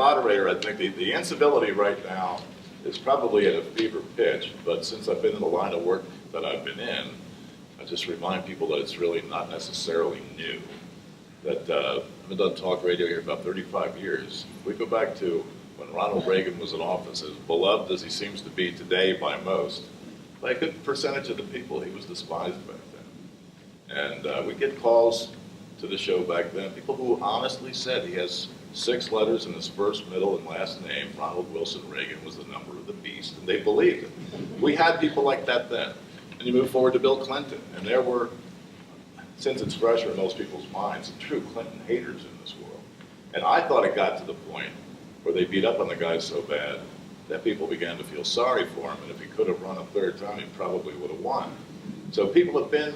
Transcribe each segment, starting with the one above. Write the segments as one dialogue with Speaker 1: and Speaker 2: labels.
Speaker 1: moderator, I think the incivility right now is probably at a fever pitch, but since I've been in the line of work that I've been in, I just remind people that it's really not necessarily new. That I've been done talk radio here about 35 years. If we go back to when Ronald Reagan was in office, as beloved as he seems to be today by most, by a good percentage of the people, he was despised back then. And we get calls to the show back then, people who honestly said he has 6 letters in his first, middle, and last name. Ronald Wilson Reagan was the number of the beast, and they believed it. We had people like that then. And you move forward to Bill Clinton, and there were, since it's fresher in most people's minds, some true Clinton haters in this world. And I thought it got to the point where they beat up on the guy so bad that people began to feel sorry for him, and if he could have run a third time, he probably would have won. So people have been,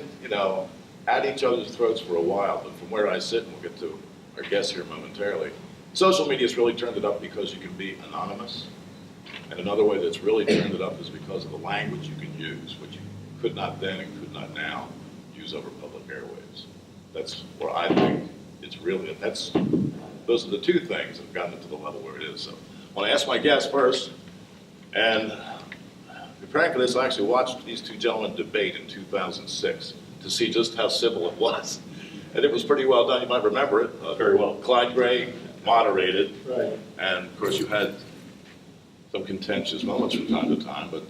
Speaker 1: at each other's throats for a while, but from where I sit, and we'll get to our guests here momentarily, social media's really turned it up because you can be anonymous. And another way that's really turned it up is because of the language you can use, which you could not then and could not now use over public airwaves. That's where I think it's really, those are the two things that have gotten it to the level where it is. So I want to ask my guests first, and preparing for this, I actually watched these two gentlemen debate in 2006 to see just how civil it was. And it was pretty well done. You might remember it.
Speaker 2: Very well.
Speaker 1: Clyde Gray moderated.
Speaker 2: Right.
Speaker 1: And of course you had some contentious moments from time to time, but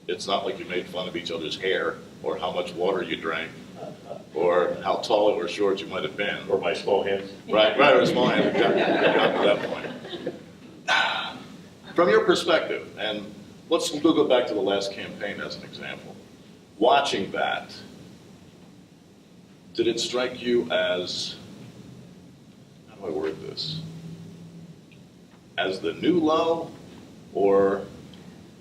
Speaker 1: it's not like you made fun of each other's hair or how much water you drank or how tall or short you might have been.
Speaker 2: Or my small hands.
Speaker 1: Right, or small hands. We got to that point. From your perspective, and we'll go back to the last campaign as an example. Watching that, did it strike you as, how do I word this, as the new low or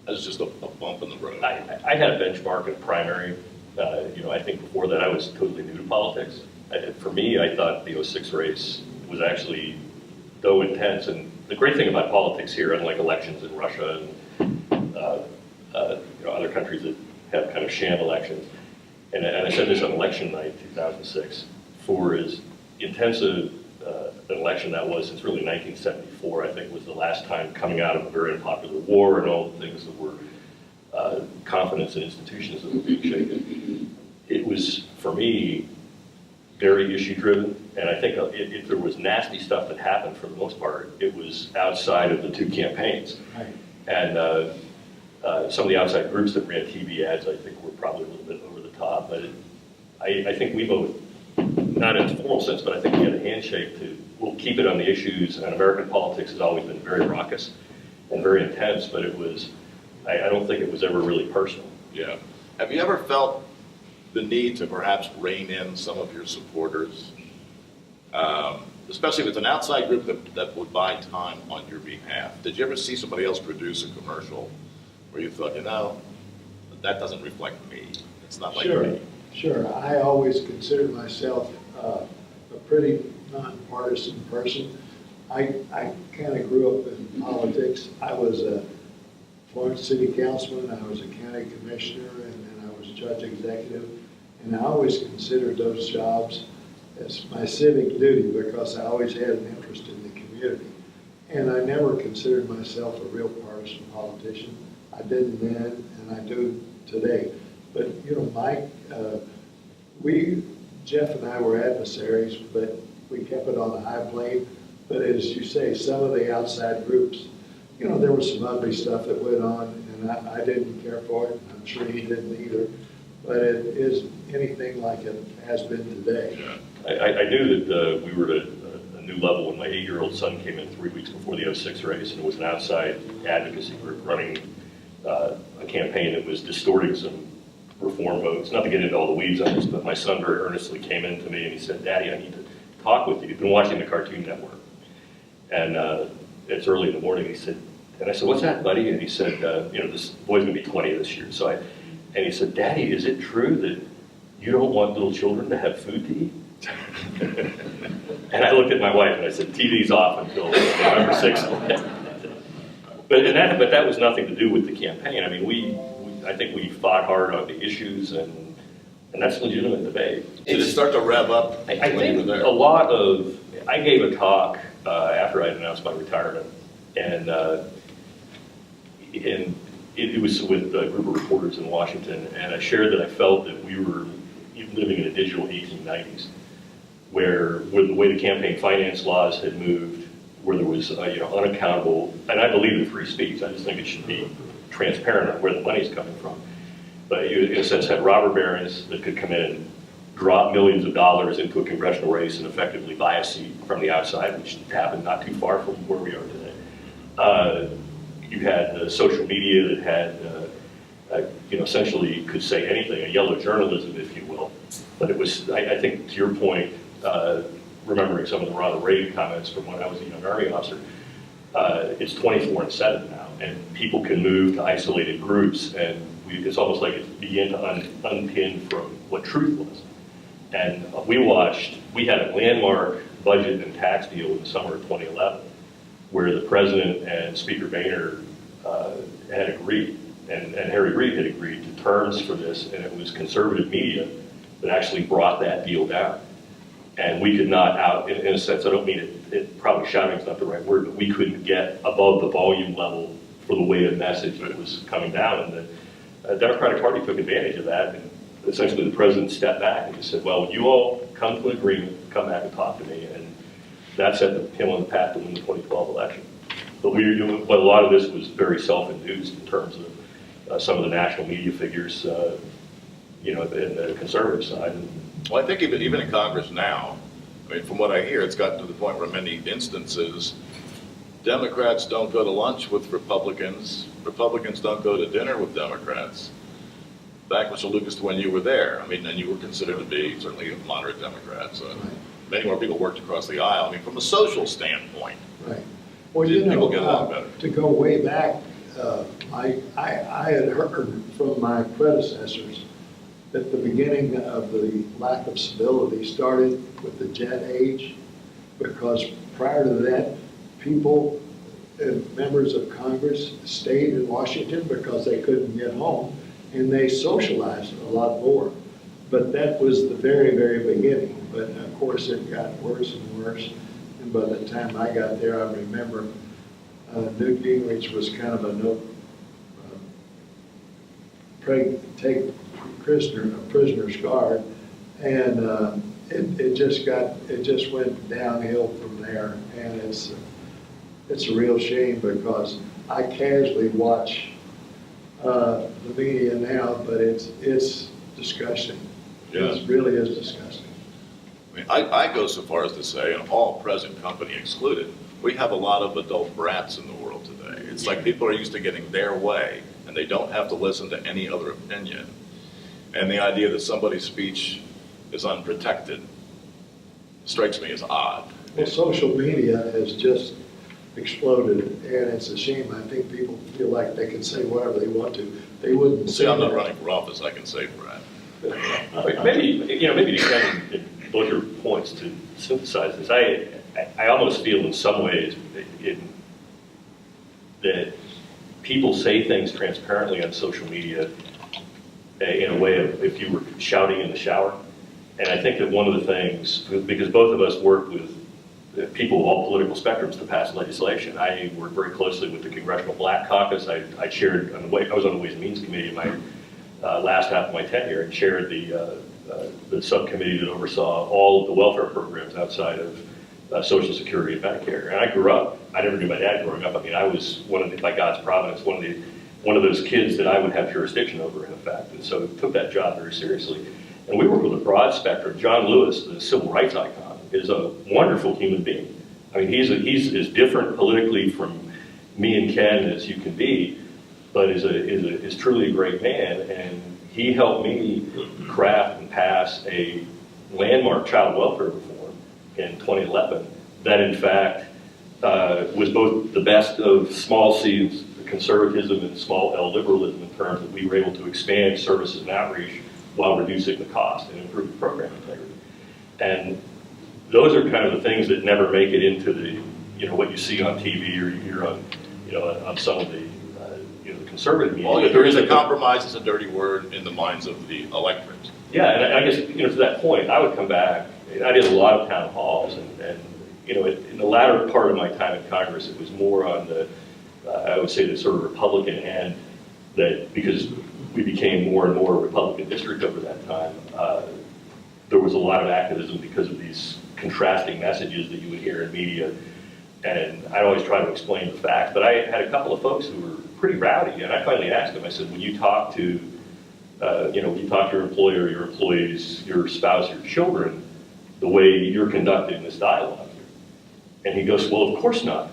Speaker 1: as just a bump in the road?
Speaker 2: I had a benchmark in primary. I think before that I was totally new to politics. For me, I thought the '06 race was actually, though intense, and the great thing about politics here, unlike elections in Russia and other countries that have kind of sham elections, and I said this on election night 2006, for as intensive an election that was since really 1974, I think was the last time coming out of a very unpopular war and all the things that were confidence in institutions that were being shaken. It was, for me, very issue-driven, and I think if there was nasty stuff that happened, for the most part, it was outside of the two campaigns. Right. And some of the outside groups that ran TV ads, I think, were probably a little bit over the top, but I think we both, not in a formal sense, but I think we had a handshake to, we'll keep it on the issues, and American politics has always been very raucous and very intense, but it was, I don't think it was ever really personal.
Speaker 1: Yeah. Have you ever felt the need to perhaps rein in some of your supporters, especially if it's an outside group that would buy time on your behalf? Did you ever see somebody else produce a commercial where you thought, that doesn't reflect me, it's not like me?
Speaker 3: Sure. I always considered myself a pretty nonpartisan person. I kind of grew up in politics. I was a Florence City Councilman, I was a county commissioner, and then I was judge executive. And I always considered those jobs as my civic duty because I always had an interest in the community. And I never considered myself a real partisan politician. I didn't then, and I do today. But, Mike, Geoff and I were adversaries, but we kept it on a high plane. But as you say, some of the outside groups, there was some ugly stuff that went on, and I didn't care for it. I'm sure he didn't either. But it is anything like it has been today.
Speaker 2: I knew that we were at a new level when my 8-year-old son came in 3 weeks before the '06 race, and it was an outside advocacy group running a campaign that was distorting some reform votes. Not to get into all the weeds on this, but my son very earnestly came in to me and he said, "Daddy, I need to talk with you. You've been watching the Cartoon Network." And it's early in the morning. He said, and I said, "What's that, buddy?" And he said, this boy's gonna be 20 this year. And he said, "Daddy, is it true that you don't want little children to have food to eat?" And I looked at my wife and I said, "TV's off until November 6th. But that was nothing to do with the campaign. I mean, I think we fought hard on the issues, and that's legitimate debate.
Speaker 1: Did it start to rev up
Speaker 2: I
Speaker 1: when you were
Speaker 2: think
Speaker 1: there?
Speaker 2: I gave a talk after I'd announced my retirement And it was with a group of reporters in Washington, and I shared that I felt that we were living in a digital 1890s, where the way the campaign finance laws had moved, where there was unaccountable, and I believe in free speech. I just think it should be transparent on where the money's coming from. But you, in a sense, had robber barons that could come in, drop millions of dollars into a congressional race, and effectively buy a seat from the outside, which happened not too far from where we are today. You had social media that had, essentially could say anything, a yellow journalism, if you will. But it was, I think, to your point, remembering some of the Ronald Reagan comments from when I was a young Army officer, it's 24/7 now, and people can move to isolated groups, and it's almost like it began to unpin from what truth was. And we had a landmark budget and tax deal in the summer of 2011, where the president and Speaker Boehner had agreed, and Harry Reid had agreed to terms for this, and it was conservative media that actually brought that deal down. And we could not in a sense, I don't mean it probably shouting is not the right word, but we couldn't get above the volume level for the weight of message that was coming down. And the Democratic Party took advantage of that, and essentially the president stepped back and just said, well, you all come to an agreement, come back and talk to me, and that set him on the path to win the 2012 election. But a lot of this was very self-induced in terms of some of the national media figures, in the conservative side.
Speaker 1: Well, I think even in Congress now, I mean, from what I hear, it's gotten to the point where in many instances, Democrats don't go to lunch with Republicans, Republicans don't go to dinner with Democrats. Back, Mr. Lucas, to when you were there, I mean, and you were considered to be certainly a moderate Democrat, so many more people worked across the aisle. I mean, from a social standpoint,
Speaker 3: Right. Well,
Speaker 1: people get along better.
Speaker 3: To go way back, I had heard from my predecessors that the beginning of the lack of civility started with the jet age, because prior to that, people and members of Congress stayed in Washington because they couldn't get home, and they socialized a lot more. But that was the very, very beginning. But of course, it got worse and worse. And by the time I got there, I remember Newt Gingrich was kind of a take prisoner's guard, and it just went downhill from there. And it's a real shame, because I casually watch the media now, but it's disgusting.
Speaker 1: Yeah.
Speaker 3: It really is disgusting.
Speaker 1: I mean, I go so far as to say, and all present company excluded, we have a lot of adult brats in the world today. It's like people are used to getting their way, and they don't have to listen to any other opinion. And the idea that somebody's speech is unprotected strikes me as odd.
Speaker 3: Well, social media has just exploded, and it's a shame. I think people feel like they can say whatever they want to. They wouldn't
Speaker 1: See,
Speaker 3: say
Speaker 1: I'm not
Speaker 3: that.
Speaker 1: running for office, I can say brat.
Speaker 2: Maybe to kind of both your points to synthesize this, I almost feel in some ways that people say things transparently on social media in a way of if you were shouting in the shower. And I think that one of the things, because both of us work with people of all political spectrums to pass legislation. I work very closely with the Congressional Black Caucus. I was on the Ways and Means Committee in my last half of my tenure, and chaired the subcommittee that oversaw all of the welfare programs outside of Social Security and Medicare. And I never knew my dad growing up. I mean, I was by God's providence, one of those kids that I would have jurisdiction over, in effect. And so took that job very seriously. And we work with a broad spectrum. John Lewis, the civil rights icon, is a wonderful human being. I mean, he's as different politically from me and Ken as you can be, but is truly a great man. And he helped me craft and pass a landmark child welfare reform in 2011 that, in fact, was both the best of small c conservatism and small L liberalism, in terms that we were able to expand services and outreach while reducing the cost and improving program integrity. And those are kind of the things that never make it into the, what you see on TV or you hear on, on some of the, the conservative media.
Speaker 1: Well, there is a compromise, is a dirty word in the minds of the electorate.
Speaker 2: Yeah, and I guess, to that point, I would come back. I did a lot of town halls, and you know, in the latter part of my time in Congress, it was more on the, I would say the sort of Republican end, that because we became more and more a Republican district over that time, there was a lot of activism because of these contrasting messages that you would hear in media. And I'd always try to explain the facts, but I had a couple of folks who were pretty rowdy, and I finally asked them, I said, when you talk to, you know, when you talk to your employer, your employees, your spouse, your children, the way you're conducting this dialogue here. And he goes, well, of course not.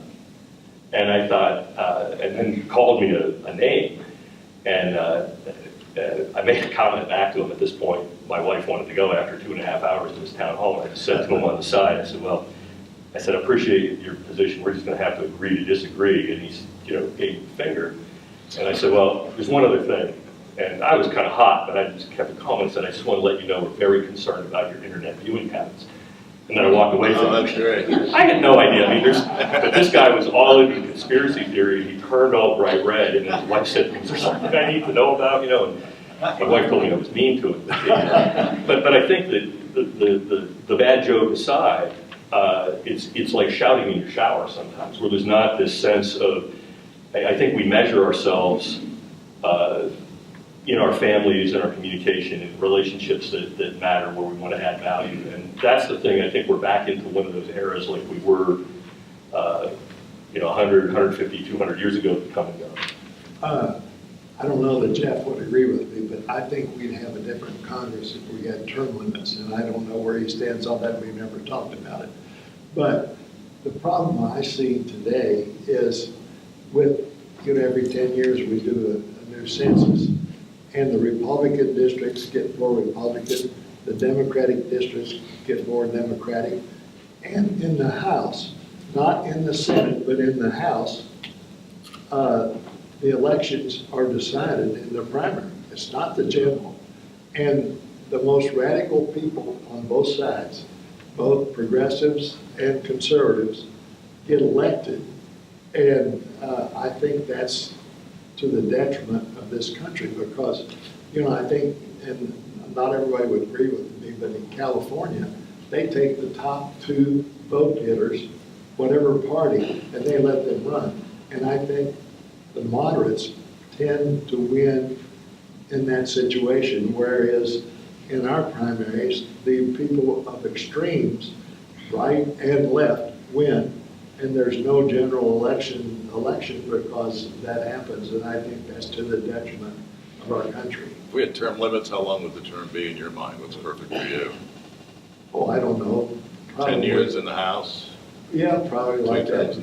Speaker 2: And I thought, and then he called me a name, and I made a comment back to him. At this point, my wife wanted to go after 2.5 hours to his town hall. I just said to him on the side, I said, well, I said, I appreciate your position. We're just going to have to agree to disagree. And he's, you know, gave the finger. And I said, well, there's one other thing. And I was kind of hot, but I just kept a comment and said, I just want to let you know we're very concerned about your internet viewing habits. And then I walked away from
Speaker 1: that's great.
Speaker 2: I had no idea. I mean, but this guy was all into conspiracy theory. He turned all bright red, and his wife said, is there something I need to know about? You know, and my wife told me I was mean to him. But I think that the bad joke aside, it's like shouting in your shower sometimes, where there's not this sense of, I think we measure ourselves in our families and our communication and relationships that matter, where we want to add value. And that's the thing. I think we're back into one of those eras like we were, you know, 100, 150, 200 years ago to come and go.
Speaker 3: I don't know that Geoff would agree with me, but I think we'd have a different Congress if we had term limits, and I don't know where he stands on that. We've never talked about it. But the problem I see today is with, you know, every 10 years we do a new census, and the Republican districts get more Republican, the Democratic districts get more Democratic, and in the House, not in the Senate, but in the House, the elections are decided in the primary. It's not the general. And the most radical people on both sides, both progressives and conservatives, get elected. And I think that's to the detriment of this country because, you know, I think, and not everybody would agree with me, but in California, they take the top 2 vote getters, whatever party, and they let them run. And I think the moderates tend to win in that situation, whereas in our primaries, the people of extremes, right and left, win, and there's no general election because that happens, and I think that's to the detriment of our country.
Speaker 1: If we had term limits, how long would the term be in your mind? What's perfect for you?
Speaker 3: Oh, I don't know. Probably,
Speaker 1: 10 years in the House?
Speaker 3: Yeah, probably like that.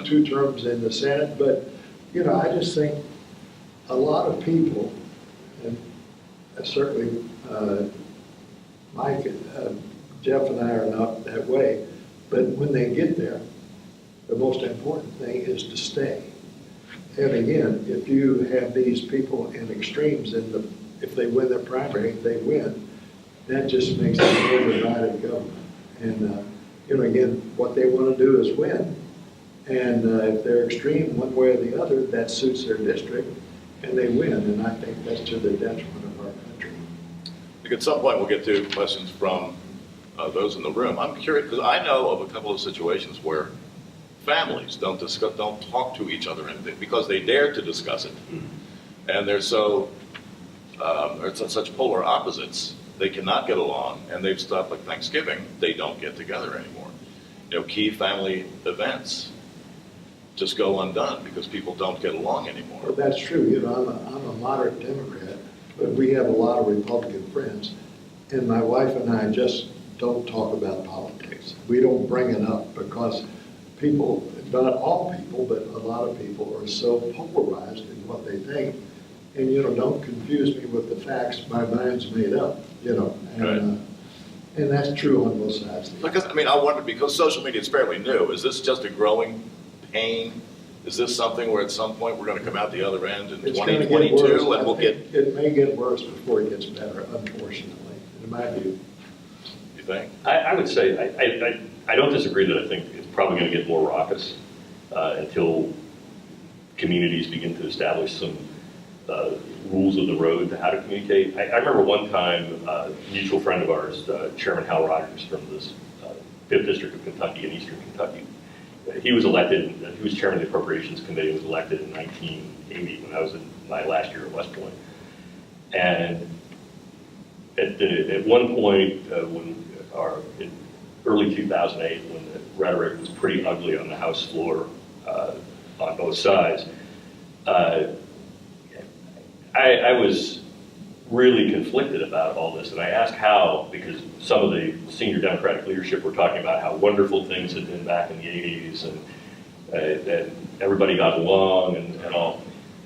Speaker 3: Two terms in the Senate, but you know, I just think a lot of people, and certainly Mike, Geoff and I are not that way, but when they get there, the most important thing is to stay. And again, if you have these people in extremes, and if they win their primary, they win, that just makes it a more divided government. And you know, again, what they want to do is win. And if they're extreme one way or the other, that suits their district, and they win. And I think that's to the detriment of our country.
Speaker 1: I think at some point we'll get to questions from those in the room. I'm curious, because I know of a couple of situations where families don't talk to each other because they dare to discuss it. And they're so, they're such polar opposites, they cannot get along, and they've stopped, like Thanksgiving, they don't get together anymore. You know, key family events just go undone because people don't get along anymore.
Speaker 3: Well, that's true. You know, I'm a moderate Democrat, but we have a lot of Republican friends, and my wife and I just don't talk about politics. We don't bring it up because people, not all people, but a lot of people are so polarized in what they think. And, you know, don't confuse me with the facts. My mind's made up, you know. And, and that's true on both sides.
Speaker 1: Because, I mean, I wonder, because social media is fairly new, is this just a growing pain? Is this something where at some point we're going to come out the other end in 2022 and we'll get...
Speaker 3: It may get worse before it gets better, unfortunately, in my view.
Speaker 1: You think?
Speaker 2: I would say, I don't disagree that I think it's probably going to get more raucous until communities begin to establish some rules of the road to how to communicate. I remember one time a mutual friend of ours, Chairman Hal Rogers from this 5th District of Kentucky in Eastern Kentucky. He was elected, he was chairman of the Appropriations Committee, was elected in 1980 when I was in my last year at West Point. And at one point, in early 2008, when the rhetoric was pretty ugly on the House floor on both sides, I was really conflicted about all this, and I asked how, because some of the senior Democratic leadership were talking about how wonderful things had been back in the 80s, and everybody got along and all.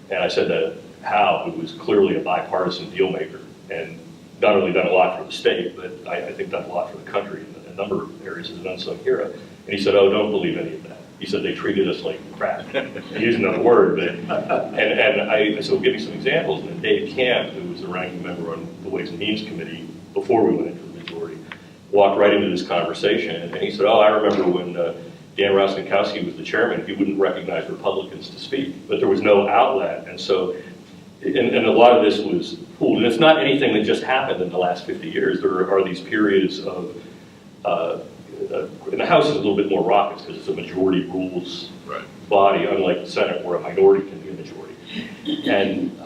Speaker 2: And I said that Howe, who was clearly a bipartisan deal maker, and not only done a lot for the state, but I think done a lot for the country in a number of areas as an unsung hero. And he said, "Oh, don't believe any of that." He said they treated us like crap. He used another word, but so give me some examples. And then Dave Camp, who was the ranking member on the Ways and Means Committee before we went into the majority, walked right into this conversation, and he said, "Oh, I remember when Dan Rostenkowski was the chairman, he wouldn't recognize Republicans to speak, but there was no outlet." And so, and a lot of this was pooled, and it's not anything that just happened in the last 50 years. There are these periods of and the House is a little bit more raucous because it's a majority rules body, unlike the Senate where a minority can be a majority. And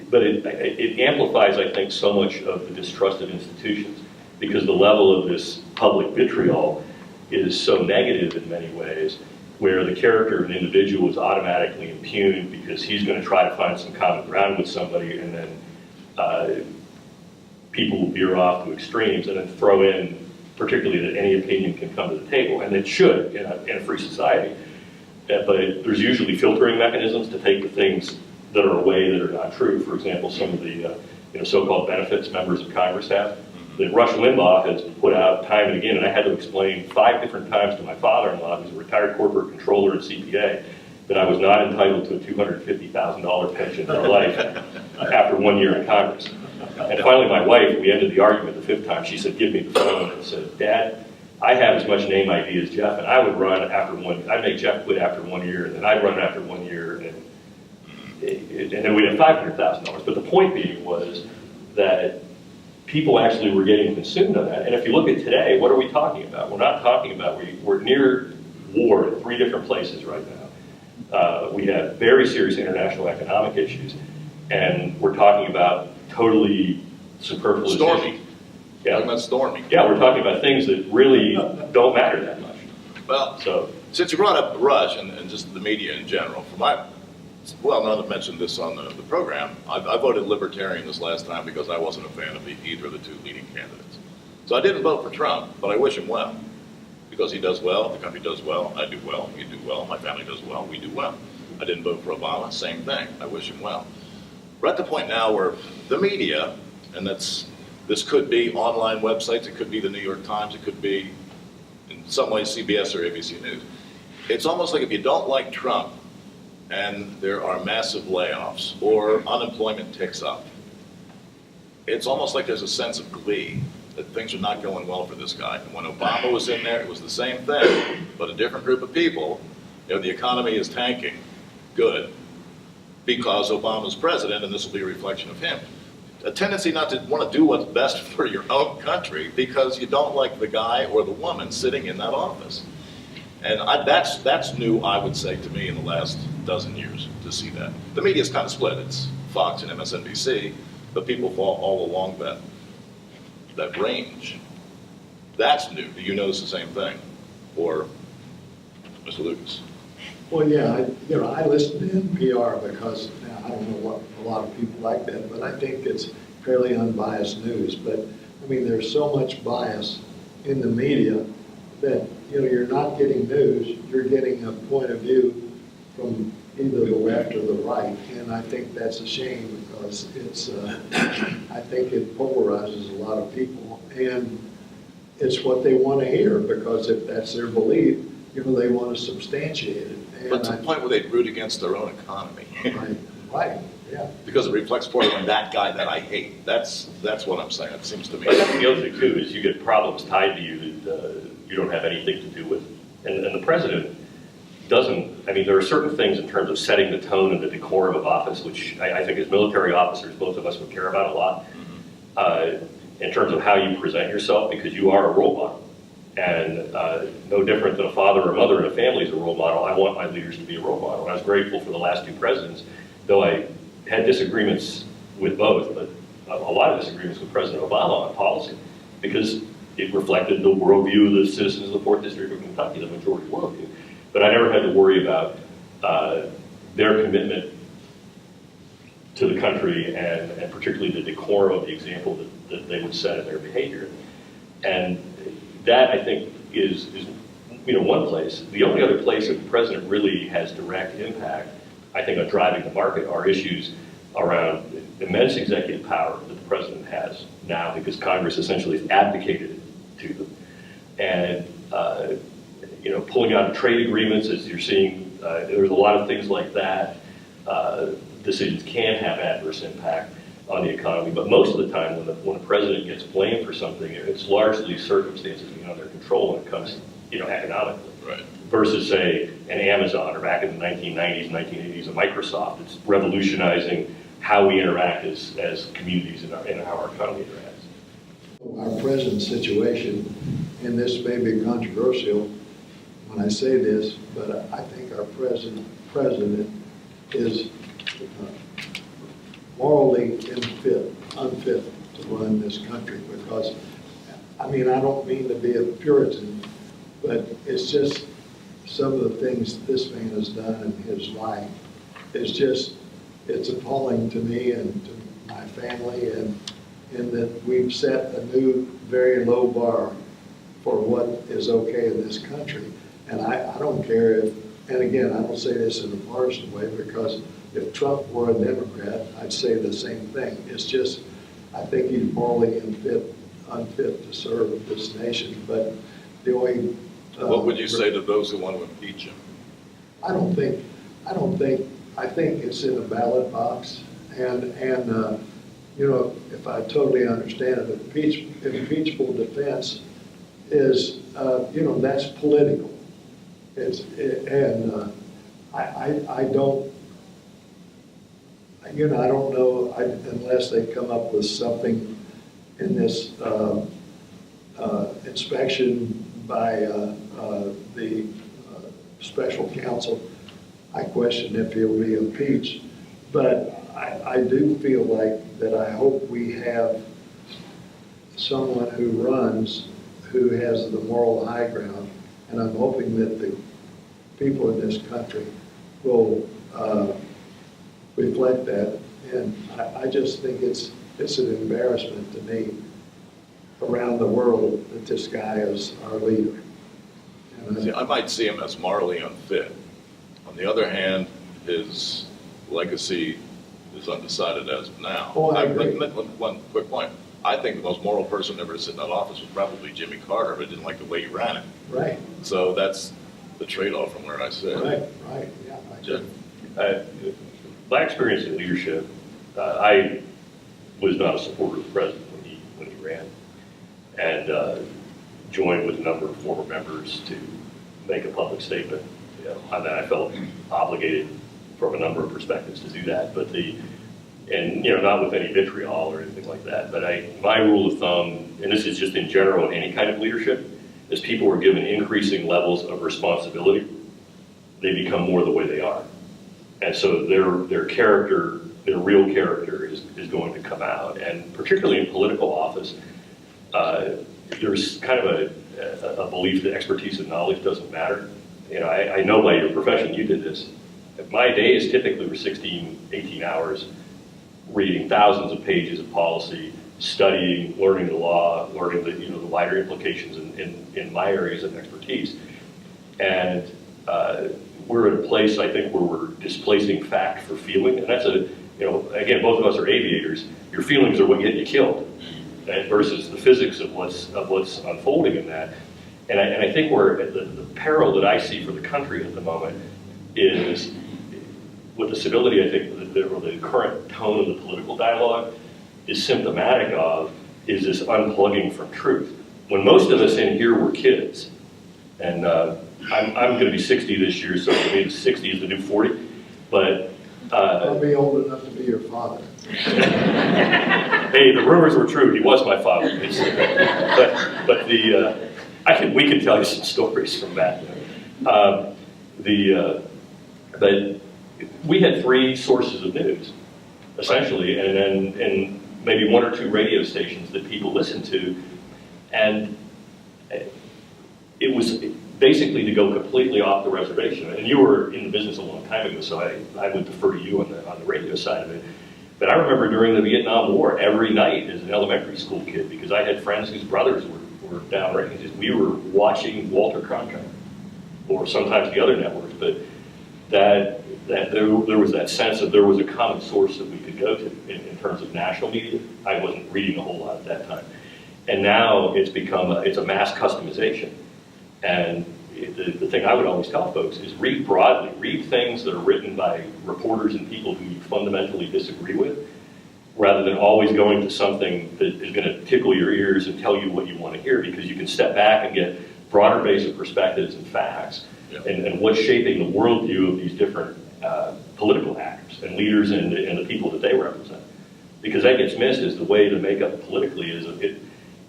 Speaker 2: but it amplifies, I think, so much of the distrust of institutions because the level of this public vitriol is so negative in many ways, where the character of an individual is automatically impugned because he's going to try to find some common ground with somebody, and then people will veer off to extremes and then throw in particularly that any opinion can come to the table, and it should in a free society. But there's usually filtering mechanisms to take the things that are away that are not true. For example, some of the so-called benefits members of Congress have, that Rush Limbaugh has put out time and again, and I had to explain 5 different times to my father-in-law, who's a retired corporate controller and CPA, that I was not entitled to a $250,000 pension for life after 1 year in Congress. And finally, my wife, we ended the argument the 5th time. She said, "Give me the phone," and said, "Dad, I have as much name ID as Jeff, and I would run after I'd make Jeff quit after 1 year, and then I'd run after 1 year, and then we'd have $500,000. But the point being was that people actually were getting consumed on that. And if you look at today, what are we talking about? We're not talking about, we're near war in 3 different places right now. We have very serious international economic issues, and we're talking about totally superfluous
Speaker 1: Stormy.
Speaker 2: issues. Yeah.
Speaker 1: Talking about stormy.
Speaker 2: Yeah, we're talking about things that really don't matter that much.
Speaker 1: Well,
Speaker 2: So,
Speaker 1: since you brought up Rush and just the media in general, now that I've mentioned this on the program, I voted Libertarian this last time because I wasn't a fan of either of the 2 leading candidates. So I didn't vote for Trump, but I wish him well. Because he does well, the country does well, I do well, you do well, my family does well, we do well. I didn't vote for Obama, same thing, I wish him well. We're at the point now where the media, and this could be online websites, it could be the New York Times, it could be in some ways CBS or ABC News. It's almost like if you don't like Trump and there are massive layoffs or unemployment ticks up, it's almost like there's a sense of glee that things are not going well for this guy. And when Obama was in there, it was the same thing, but a different group of people. The economy is tanking, good, because Obama's president, and this will be a reflection of him. A tendency not to want to do what's best for your own country because you don't like the guy or the woman sitting in that office. And that's new, I would say, to me in the last dozen years to see that. The media's kind of split. It's Fox and MSNBC, but people fall all along that range. That's new. Do you notice the same thing? Or Mr. Lucas?
Speaker 3: Well, yeah, I listen to NPR because I don't know what a lot of people like that, but I think it's fairly unbiased news. But I mean, there's so much bias in the media that you're not getting news, you're getting a point of view from either the left or the right, and I think that's a shame because it's I think it polarizes a lot of people, and it's what they want to hear because if that's their belief, they want to substantiate it. And
Speaker 1: but to the point where they root against their own economy.
Speaker 3: Right, yeah.
Speaker 1: Because it reflects poorly on that guy that I hate. That's what I'm saying, it seems to me.
Speaker 2: but that's the other thing too, is you get problems tied to you that you don't have anything to do with. And the president doesn't, there are certain things in terms of setting the tone and the decorum of office, which I think as military officers, both of us would care about a lot, in terms of how you present yourself, because you are a role model. And no different than a father or mother in a family is a role model. I want my leaders to be a role model. And I was grateful for the last two presidents, though I had disagreements with both, but a lot of disagreements with President Obama on policy, because it reflected the worldview of the citizens of the 4th District of Kentucky, the majority worldview. But I never had to worry about their commitment to the country and particularly the decorum of the example that they would set in their behavior. And that, I think, is one place. The only other place that the president really has direct impact, I think, on driving the market are issues around immense executive power that the president has now, because Congress essentially has abdicated to them. And pulling out of trade agreements, as you're seeing, there's a lot of things like that. Decisions can have adverse impact on the economy, but most of the time when a president gets blamed for something, it's largely circumstances beyond their control when it comes, economically.
Speaker 1: Right.
Speaker 2: Versus, say, an Amazon, or back in the 1990s, 1980s, a Microsoft. It's revolutionizing how we interact as communities and how our economy interacts.
Speaker 3: Our present situation, and this may be controversial when I say this, but I think our present president is morally unfit to run this country, because, I don't mean to be a Puritan, but it's just some of the things this man has done in his life. It's appalling to me and to my family, and that we've set a new, very low bar for what is okay in this country. And I don't care if, and again, I don't say this in a partisan way, because if Trump were a Democrat, I'd say the same thing. It's just, I think he's morally unfit to serve this nation. But the only...
Speaker 1: what would you say to those who want to impeach him?
Speaker 3: I think it's in a ballot box, and if I totally understand it, impeachable defense is, that's political. I don't know, unless they come up with something in this inspection by the special counsel. I question if he'll be impeached, but I do feel like that I hope we have someone who runs who has the moral high ground, and I'm hoping that the people in this country will reflect that. And I just think it's an embarrassment to me around the world that this guy is our leader.
Speaker 1: See, I might see him as morally unfit. On the other hand, his legacy is undecided as of now.
Speaker 3: Oh, I agree.
Speaker 1: One quick point. I think the most moral person ever to sit in that office was probably Jimmy Carter, but didn't like the way he ran it.
Speaker 3: Right.
Speaker 1: So that's the trade-off from where I sit.
Speaker 3: Right, yeah.
Speaker 1: Jeff?
Speaker 2: My experience in leadership, I was not a supporter of the president when he ran, and joined with a number of former members to make a public statement. I felt obligated from a number of perspectives to do that, but not with any vitriol or anything like that. But my rule of thumb, and this is just in general in any kind of leadership, is people are given increasing levels of responsibility, they become more the way they are. And so their character, their real character is going to come out. And particularly in political office, there's kind of a belief that expertise and knowledge doesn't matter. I know by your profession, you did this. My days typically were 16, 18 hours reading thousands of pages of policy, studying, learning the law, learning the wider implications in my areas of expertise. And we're at a place, I think, where we're displacing fact for feeling. And that's again, both of us are aviators. Your feelings are what get you killed, versus the physics of what's unfolding in that. And I think the peril that I see for the country at the moment is, with the civility, I think, the current tone of the political dialogue is symptomatic of, is this unplugging from truth. When most of us in here were kids, and I'm going to be 60 this year, so for me, 60 is the new 40, but...
Speaker 3: I'll be old enough to be your father.
Speaker 2: Hey, the rumors were true. He was my father. We could tell you some stories from that. But we had 3 sources of news, essentially, and maybe 1 or 2 radio stations that people listened to, and it was basically to go completely off the reservation. And you were in the business a long time ago, so I would defer to you on the radio side of it. But I remember during the Vietnam War, every night as an elementary school kid, because I had friends whose brothers were downrange, we were watching Walter Cronkite, or sometimes the other networks, but that there was that sense that there was a common source that we could go to in terms of national media. I wasn't reading a whole lot at that time. And now it's become it's a mass customization. And the thing I would always tell folks is read broadly, read things that are written by reporters and people who you fundamentally disagree with, rather than always going to something that is going to tickle your ears and tell you what you want to hear, because you can step back and get broader base of perspectives and facts, and what's shaping the worldview of these different political actors and leaders and the people that they represent. Because that gets missed is the way the makeup politically is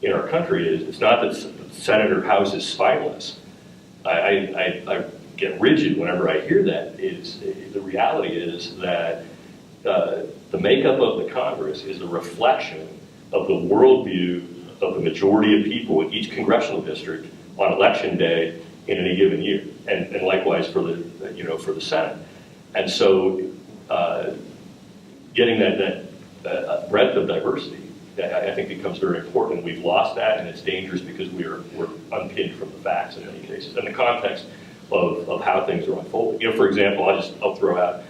Speaker 2: in our country is, it's not that the Senator House is spineless. I get rigid whenever I hear that. The reality is that the makeup of the Congress is a reflection of the worldview of the majority of people in each congressional district on election day in any given year, and likewise for the Senate. And so getting that breadth of diversity, I think becomes very important. We've lost that, and it's dangerous because we're unpinned from the facts in many cases, and the context of how things are unfolding. For example, I'll throw out,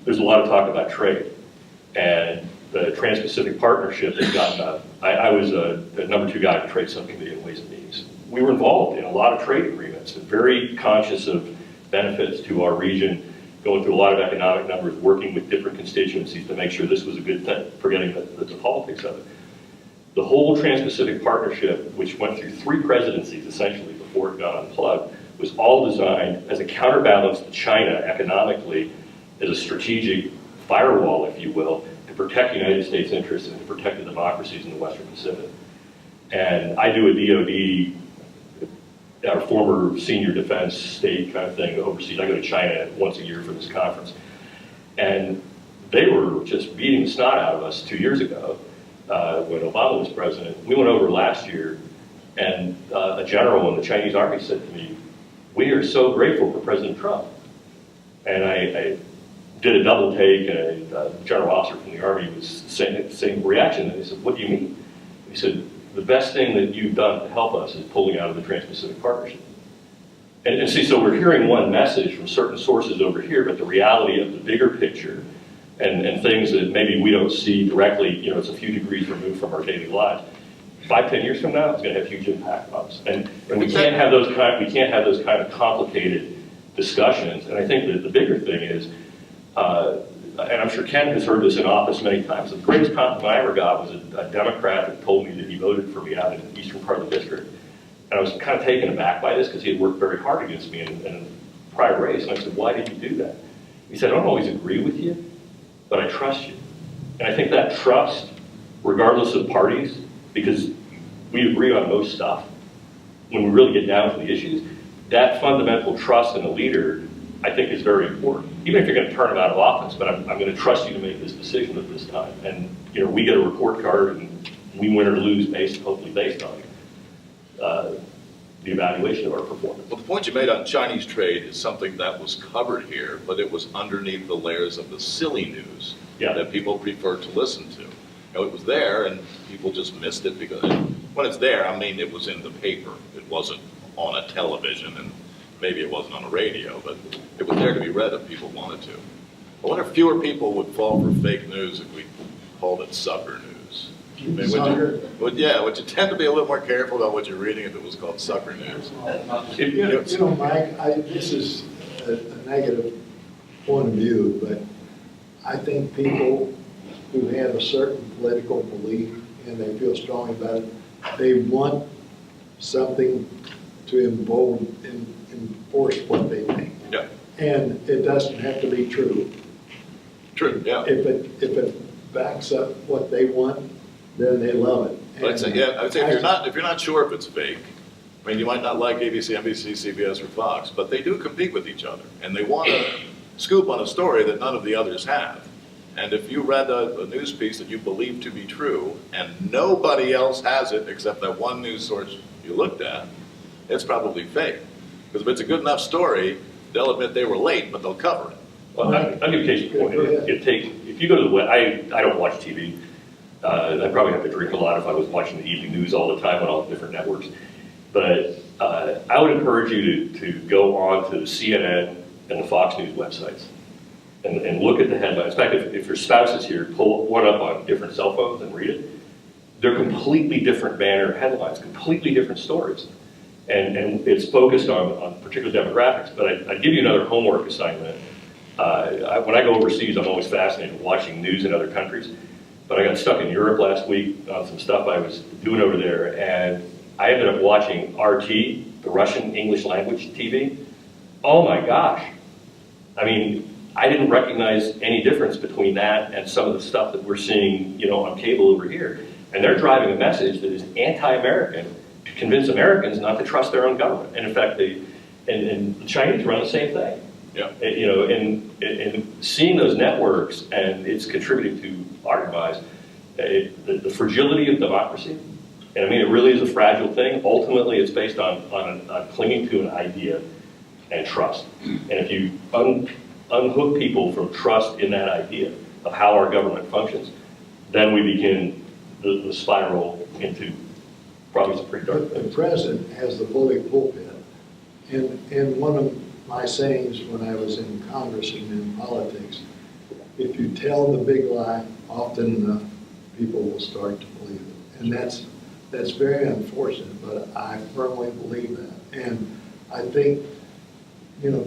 Speaker 2: there's a lot of talk about trade, and the Trans-Pacific Partnership has gotten up. I was the number 2 guy in the Trade Subcommittee in Ways and Means. We were involved in a lot of trade agreements, and very conscious of benefits to our region, going through a lot of economic numbers, working with different constituencies to make sure this was a good thing, forgetting the politics of it. The whole Trans-Pacific Partnership, which went through 3 presidencies essentially before it got unplugged, was all designed as a counterbalance to China economically, as a strategic firewall, if you will, to protect United States interests and to protect the democracies in the Western Pacific. And I do a DOD, our former senior defense state kind of thing overseas. I go to China once a year for this conference. And they were just beating the snot out of us 2 years ago when Obama was president. We went over last year, and a general in the Chinese army said to me, "We are so grateful for President Trump." And I did a double take, and a general officer from the army was saying the same reaction. And he said, "What do you mean?" He said, "The best thing that you've done to help us is pulling out of the Trans-Pacific Partnership." And see, so we're hearing one message from certain sources over here, but the reality of the bigger picture and things that maybe we don't see directly, it's a few degrees removed from our daily lives. 5-10 years from now, it's going to have huge impact on us. And we can't have those kind of complicated discussions. And I think that the bigger thing is, and I'm sure Ken has heard this in office many times, the greatest compliment I ever got was a Democrat that told me that he voted for me out in the eastern part of the district. And I was kind of taken aback by this because he had worked very hard against me in a prior race. And I said, "Why did you do that?" He said, "I don't always agree with you, but I trust you." And I think that trust, regardless of parties, because we agree on most stuff, when we really get down to the issues, that fundamental trust in a leader, I think, is very important. Even if you're going to turn him out of office, but I'm going to trust you to make this decision at this time. And we get a report card, and we win or lose hopefully based on the evaluation of our performance.
Speaker 1: Well, the point you made on Chinese trade is something that was covered here, but it was underneath the layers of the silly news that people prefer to listen to. It was there, and people just missed it because when it's there, I mean, it was in the paper. It wasn't on a television, and maybe it wasn't on the radio, but it was there to be read if people wanted to. I wonder if fewer people would fall for fake news if we called it sucker news. I mean, would you tend to be a little more careful about what you're reading if it was called sucker news?
Speaker 3: Mike, this is a negative point of view, but I think people who have a certain political belief and they feel strongly about it, they want something to enforce what they think.
Speaker 1: Yeah.
Speaker 3: And it doesn't have to be true.
Speaker 1: True, yeah.
Speaker 3: If it backs up what they want, then they love it.
Speaker 1: I'd say if you're not sure if it's fake, I mean, you might not like ABC, NBC, CBS, or Fox, but they do compete with each other, and they want to scoop on a story that none of the others have. And if you read a news piece that you believe to be true, and nobody else has it except that one news source you looked at, it's probably fake. Because if it's a good enough story, they'll admit they were late, but they'll cover it.
Speaker 2: Well, I'll give you a case in point. If you go to the web, I don't watch TV. I'd probably have to drink a lot if I was watching the evening news all the time on all the different networks. But I would encourage you to go on to the CNN and the Fox News websites and look at the headlines. In fact, if your spouse is here, pull one up on different cell phones and read it. They're completely different banner headlines, completely different stories. And it's focused on particular demographics. But I'd give you another homework assignment. When I go overseas, I'm always fascinated with watching news in other countries. But I got stuck in Europe last week on some stuff I was doing over there, and I ended up watching RT, the Russian English language TV. Oh my gosh. I mean, I didn't recognize any difference between that and some of the stuff that we're seeing, on cable over here. And they're driving a message that is anti-American to convince Americans not to trust their own government. And in fact, and the Chinese run the same thing.
Speaker 1: Yeah.
Speaker 2: And seeing those networks, and it's contributing to our demise, the fragility of democracy. And I mean, it really is a fragile thing. Ultimately, it's based on clinging to an idea and trust. And if you unhook people from trust in that idea of how our government functions, then we begin the spiral into probably some pretty dark things.
Speaker 3: The president has the bully pulpit. And one of my sayings when I was in Congress and in politics, if you tell the big lie often enough, people will start to believe it. And that's very unfortunate, but I firmly believe that. And I think,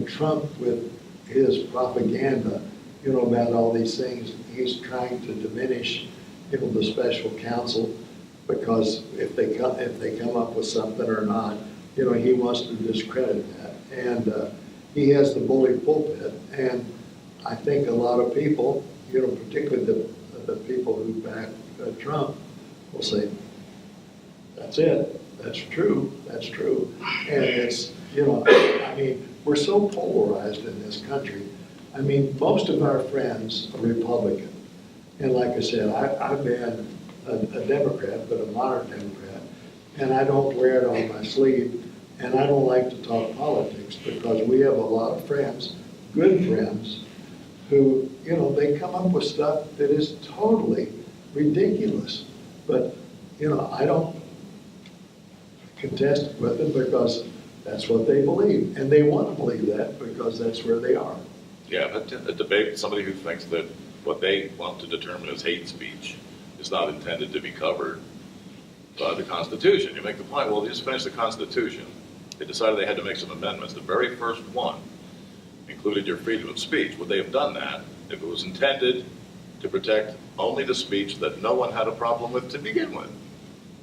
Speaker 3: Trump with his propaganda, about all these things, he's trying to diminish, the special counsel, because if they come up with something or not, he wants to discredit that. And he has the bully pulpit, and I think a lot of people, particularly the people who back Trump, will say, that's it, that's true. And it's, I mean, we're so polarized in this country. I mean, most of our friends are Republican. And like I said, I've been a Democrat, but a moderate Democrat, and I don't wear it on my sleeve, and I don't like to talk politics because we have a lot of friends, good friends, who, they come up with stuff that is totally ridiculous. But, I don't contest with them because that's what they believe. And they want to believe that because that's where they are.
Speaker 1: Yeah, but a debate with somebody who thinks that what they want to determine as hate speech is not intended to be covered by the Constitution. You make the point, well, they just finished the Constitution. They decided they had to make some amendments. The very first one included your freedom of speech. Would they have done that if it was intended to protect only the speech that no one had a problem with to begin with?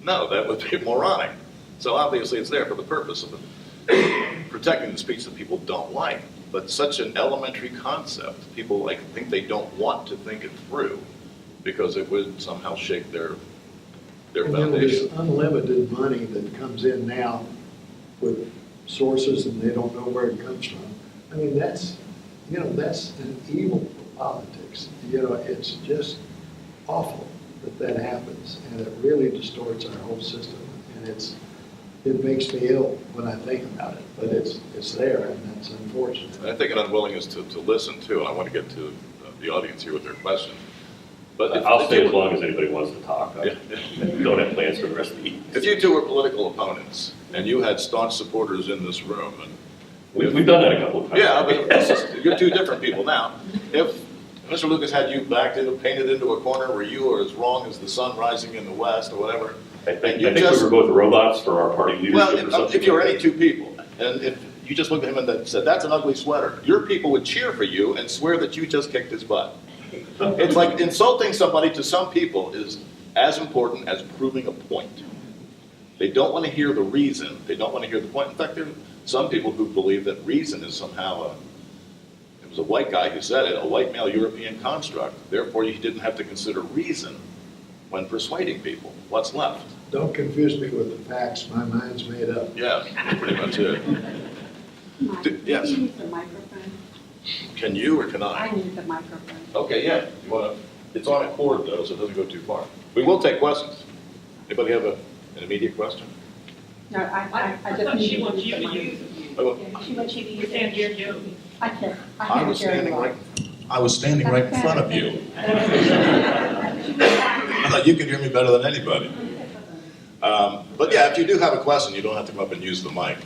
Speaker 1: No, that would be moronic. So obviously it's there for the purpose of protecting the speech that people don't like. But such an elementary concept, people think they don't want to think it through because it would somehow shake their foundation.
Speaker 3: There's unlimited money that comes in now with sources and they don't know where it comes from. I mean, that's an evil for politics. It's just awful that happens, and it really distorts our whole system. And it makes me ill when I think about it, but it's there, and that's unfortunate.
Speaker 1: And I think an unwillingness to listen too, and I want to get to the audience here with their questions. But
Speaker 2: I'll stay as long as anybody wants to talk. I don't have plans for the rest of the evening.
Speaker 1: If you two were political opponents and you had staunch supporters in this room, and
Speaker 2: we've done that a couple of times.
Speaker 1: Yeah, but you're two different people now. If Mr. Lucas had you painted into a corner where you are as wrong as the sun rising in the west or whatever,
Speaker 2: I think we were both robots for our party leadership.
Speaker 1: Well, if you were any two people, and if you just looked at him and said, "That's an ugly sweater," your people would cheer for you and swear that you just kicked his butt. It's like insulting somebody to some people is as important as proving a point. They don't want to hear the reason. They don't want to hear the point. In fact, there are some people who believe that reason is somehow it was a white guy who said it, a white male European construct. Therefore, you didn't have to consider reason when persuading people? What's left?
Speaker 3: Don't confuse me with the facts, my mind's made up.
Speaker 1: Yeah, that's pretty much it. Yes.
Speaker 4: Can you use the microphone?
Speaker 1: Can you or can
Speaker 4: I
Speaker 1: I?
Speaker 4: need the microphone.
Speaker 1: Okay, yeah. You want to? It's on a cord though, so it doesn't go too far. We will take questions. Anybody have an immediate question?
Speaker 4: No, I
Speaker 5: I
Speaker 4: just
Speaker 5: thought
Speaker 4: need
Speaker 5: she
Speaker 4: to
Speaker 5: wants
Speaker 4: use
Speaker 5: you
Speaker 4: the
Speaker 5: to
Speaker 4: microphone.
Speaker 5: use it.
Speaker 1: Oh,
Speaker 4: She wants you to
Speaker 5: We
Speaker 4: use
Speaker 5: can't
Speaker 4: it.
Speaker 5: hear you.
Speaker 4: I can't.
Speaker 1: I was standing right. I was standing right in front of you. You can hear me better than anybody. But yeah, if you do have a question, you don't have to come up and use the mic,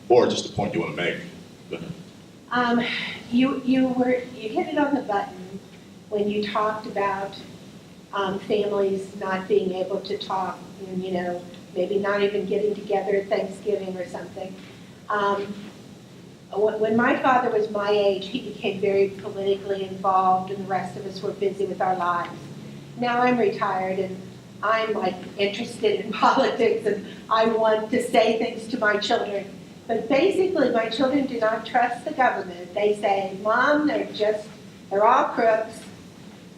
Speaker 1: or just a point you want to make. Go ahead.
Speaker 6: You hit it on the button when you talked about families not being able to talk, and maybe not even getting together at Thanksgiving or something. When my father was my age, he became very politically involved, and the rest of us were busy with our lives. Now I'm retired, and I'm interested in politics, and I want to say things to my children. But basically, my children do not trust the government. They say, Mom, they're all crooks.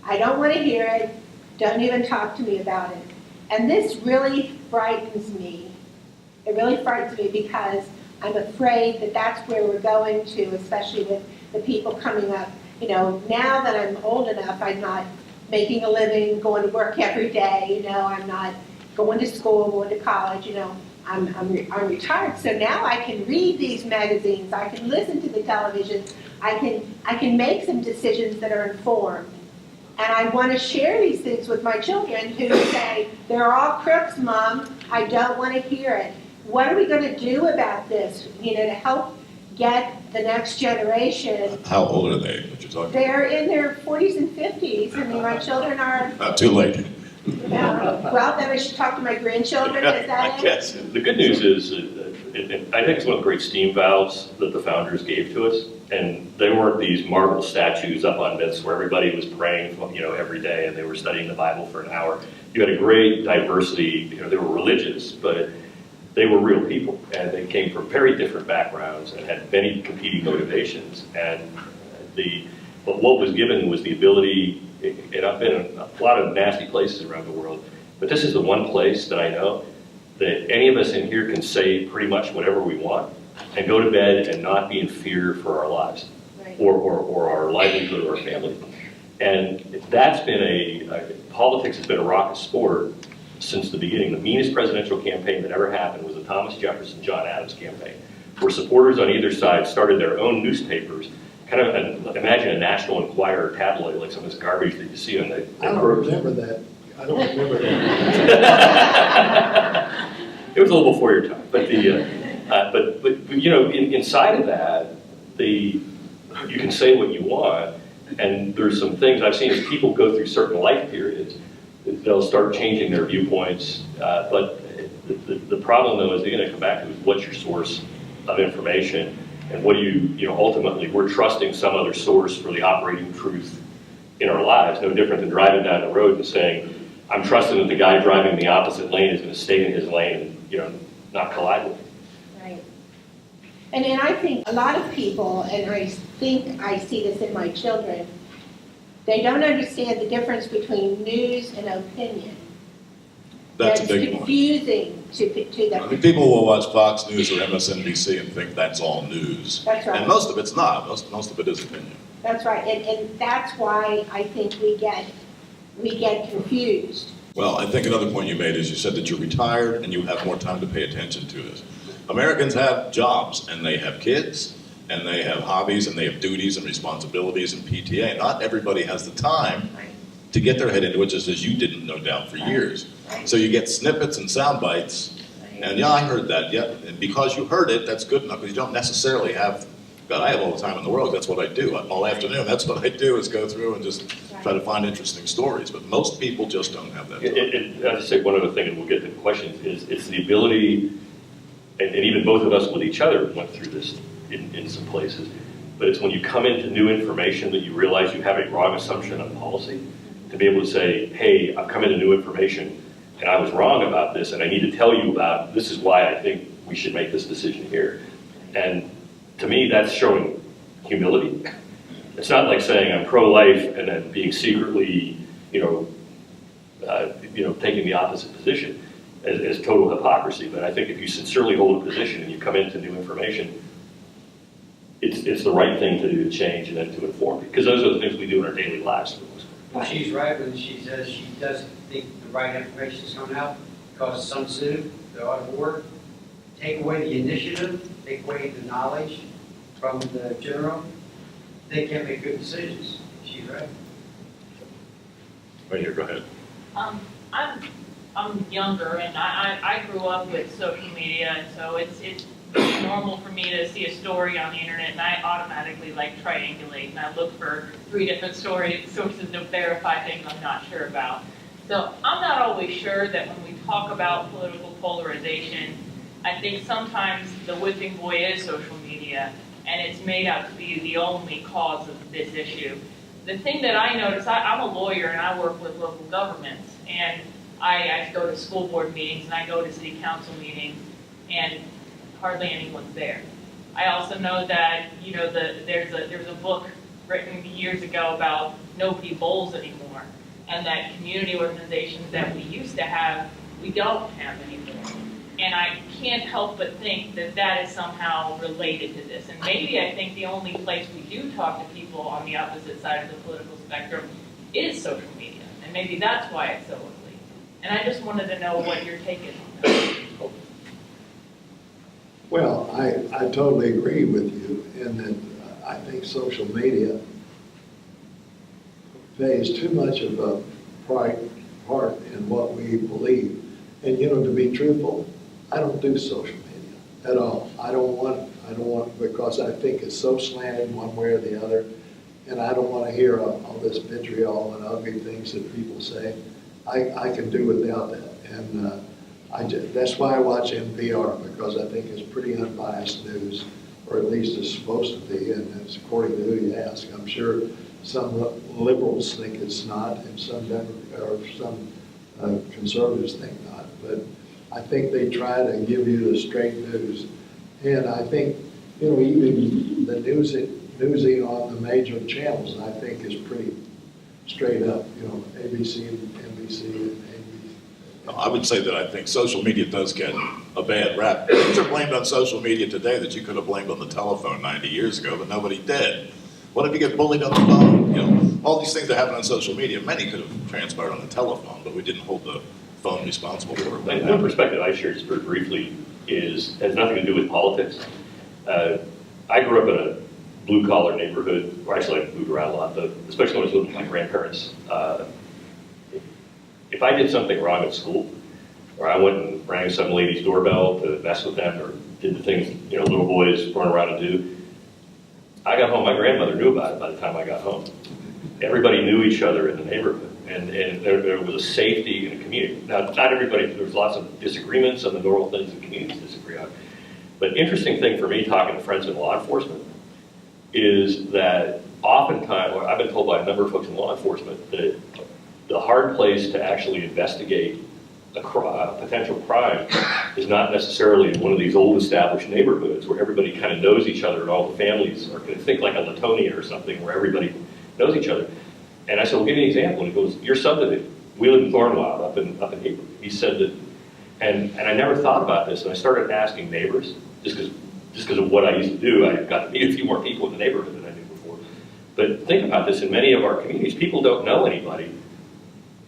Speaker 6: I don't want to hear it. Don't even talk to me about it. And this really frightens me. It really frightens me because I'm afraid that that's where we're going to, especially with the people coming up. Now that I'm old enough, I'm not making a living, going to work every day. I'm not going to school, going to college. I'm retired, so now I can read these magazines. I can listen to the television. I can make some decisions that are informed. And I want to share these things with my children who say, they're all crooks, Mom. I don't want to hear it. What are we going to do about this, to help get the next generation?
Speaker 1: How old are they? What you talking about?
Speaker 6: They're in their 40s and 50s. I mean, my children are,
Speaker 1: Not too late.
Speaker 6: well, then I should talk to my grandchildren. Is that
Speaker 1: I
Speaker 6: it?
Speaker 1: guess.
Speaker 2: The good news is, I think it's one of the great steam valves that the founders gave to us. And they weren't these marble statues up on myths where everybody was praying, every day, and they were studying the Bible for an hour. You had a great diversity. They were religious, but they were real people, and they came from very different backgrounds and had many competing motivations. But what was given was the ability. And I've been in a lot of nasty places around the world, but this is the one place that I know that any of us in here can say pretty much whatever we want and go to bed and not be in fear for our lives,
Speaker 6: Right.
Speaker 2: or our livelihood or our family. And that's been politics has been a raucous sport since the beginning. The meanest presidential campaign that ever happened was the Thomas Jefferson, John Adams campaign, where supporters on either side started their own newspapers. Kind of imagine a National Enquirer tabloid, like some of this garbage that you see on the.
Speaker 3: I don't remember that. I don't remember that.
Speaker 2: It was a little before your time, but inside of that, you can say what you want, and there's some things I've seen as people go through certain life periods, they'll start changing their viewpoints. But the problem though is they're going to come back to what's your source of information. And what do you ultimately, we're trusting some other source for the operating truth in our lives, no different than driving down the road and saying, I'm trusting that the guy driving the opposite lane is going to stay in his lane and, not collide with me.
Speaker 6: Right. And I think a lot of people, and I think I see this in my children, they don't understand the difference between news and opinion.
Speaker 1: That's a big one.
Speaker 6: Confusing to them.
Speaker 1: I mean, people will watch Fox News or MSNBC and think that's all news.
Speaker 6: That's right.
Speaker 1: And most of it's not. Most of it is opinion.
Speaker 6: That's right, and that's why I think we get confused.
Speaker 1: Well, I think another point you made is you said that you're retired and you have more time to pay attention to this. Americans have jobs and they have kids and they have hobbies and they have duties and responsibilities and PTA. Not everybody has the time to get their head into it, just as you didn't, no doubt, for years. So you get snippets and sound bites, and yeah, I heard that, yeah. And because you heard it, that's good enough, because you don't necessarily have, God, I have all the time in the world, that's what I do. All afternoon, that's what I do, is go through and just try to find interesting stories. But most people just don't have that time.
Speaker 2: I'll just say one other thing, and we'll get to the questions, is it's the ability, and even both of us with each other went through this in some places, but it's when you come into new information that you realize you have a wrong assumption on policy, to be able to say, hey, I've come into new information, and I was wrong about this, and I need to tell you about this is why I think we should make this decision here. And to me, that's showing humility. It's not like saying I'm pro-life and then being secretly, taking the opposite position as total hypocrisy. But I think if you sincerely hold a position and you come into new information, it's the right thing to do to change and then to inform, because those are the things we do in our daily lives for the most part.
Speaker 5: Well, she's right when she says she doesn't think the right information is coming out, because Sun Tzu, the art of war, take away the initiative, take away the knowledge from the general, they can't make good decisions. She's right.
Speaker 1: Right here, go ahead.
Speaker 7: I'm younger, and I grew up with social media, and so it's normal for me to see a story on the internet, and I automatically triangulate, and I look for 3 different sources to verify things I'm not sure about. So I'm not always sure that when we talk about political polarization, I think sometimes the whipping boy is social media, and it's made out to be the only cause of this issue. The thing that I notice, I'm a lawyer and I work with local governments, and I go to school board meetings and I go to city council meetings, and hardly anyone's there. I also know that there's a book written years ago about nobody bowls anymore, and that community organizations that we used to have, we don't have anymore. And I can't help but think that that is somehow related to this. And maybe I think the only place we do talk to people on the opposite side of the political spectrum is social media. And maybe that's why it's so ugly. And I just wanted to know what your take is on that.
Speaker 3: Well, I totally agree with you in that I think social media plays too much of a part in what we believe. And to be truthful, I don't do social media at all. I don't want, because I think it's so slanted one way or the other, and I don't want to hear all this vitriol and ugly things that people say. I can do without that, and that's why I watch NPR, because I think it's pretty unbiased news, or at least it's supposed to be, and it's according to who you ask. I'm sure some liberals think it's not, and some conservatives think not, but I think they try to give you the straight news. And I think, even the newsing on the major channels, I think is pretty straight up, ABC, NBC, and ABC.
Speaker 1: I would say that I think social media does get a bad rap. Things are blamed on social media today that you could have blamed on the telephone 90 years ago, but nobody did. What if you get bullied on the phone? All these things that happen on social media, many could have transpired on the telephone, but we didn't hold the phone responsible for it.
Speaker 2: One perspective I shared just very briefly has nothing to do with politics. I grew up in a blue-collar neighborhood, or actually I moved around a lot, especially when I was living with my grandparents. If I did something wrong at school, or I went and rang some lady's doorbell to mess with them, or did the things little boys run around and do, I got home, my grandmother knew about it by the time I got home. Everybody knew each other in the neighborhood, and there was a safety in the community. Now, not everybody, there was lots of disagreements on the normal things that communities disagree on. But interesting thing for me, talking to friends in law enforcement, is that oftentimes, I've been told by a number of folks in law enforcement that the hard place to actually investigate a potential crime is not necessarily in one of these old established neighborhoods where everybody kind of knows each other and all the families are going to think like a Latonia or something where everybody knows each other. And I said, well, give me an example. And he goes, your subdivision. We live in Thornwild up in Hebrew. He said that, and I never thought about this, and I started asking neighbors, just because of what I used to do. I got to meet a few more people in the neighborhood than I knew before. But think about this, in many of our communities, people don't know anybody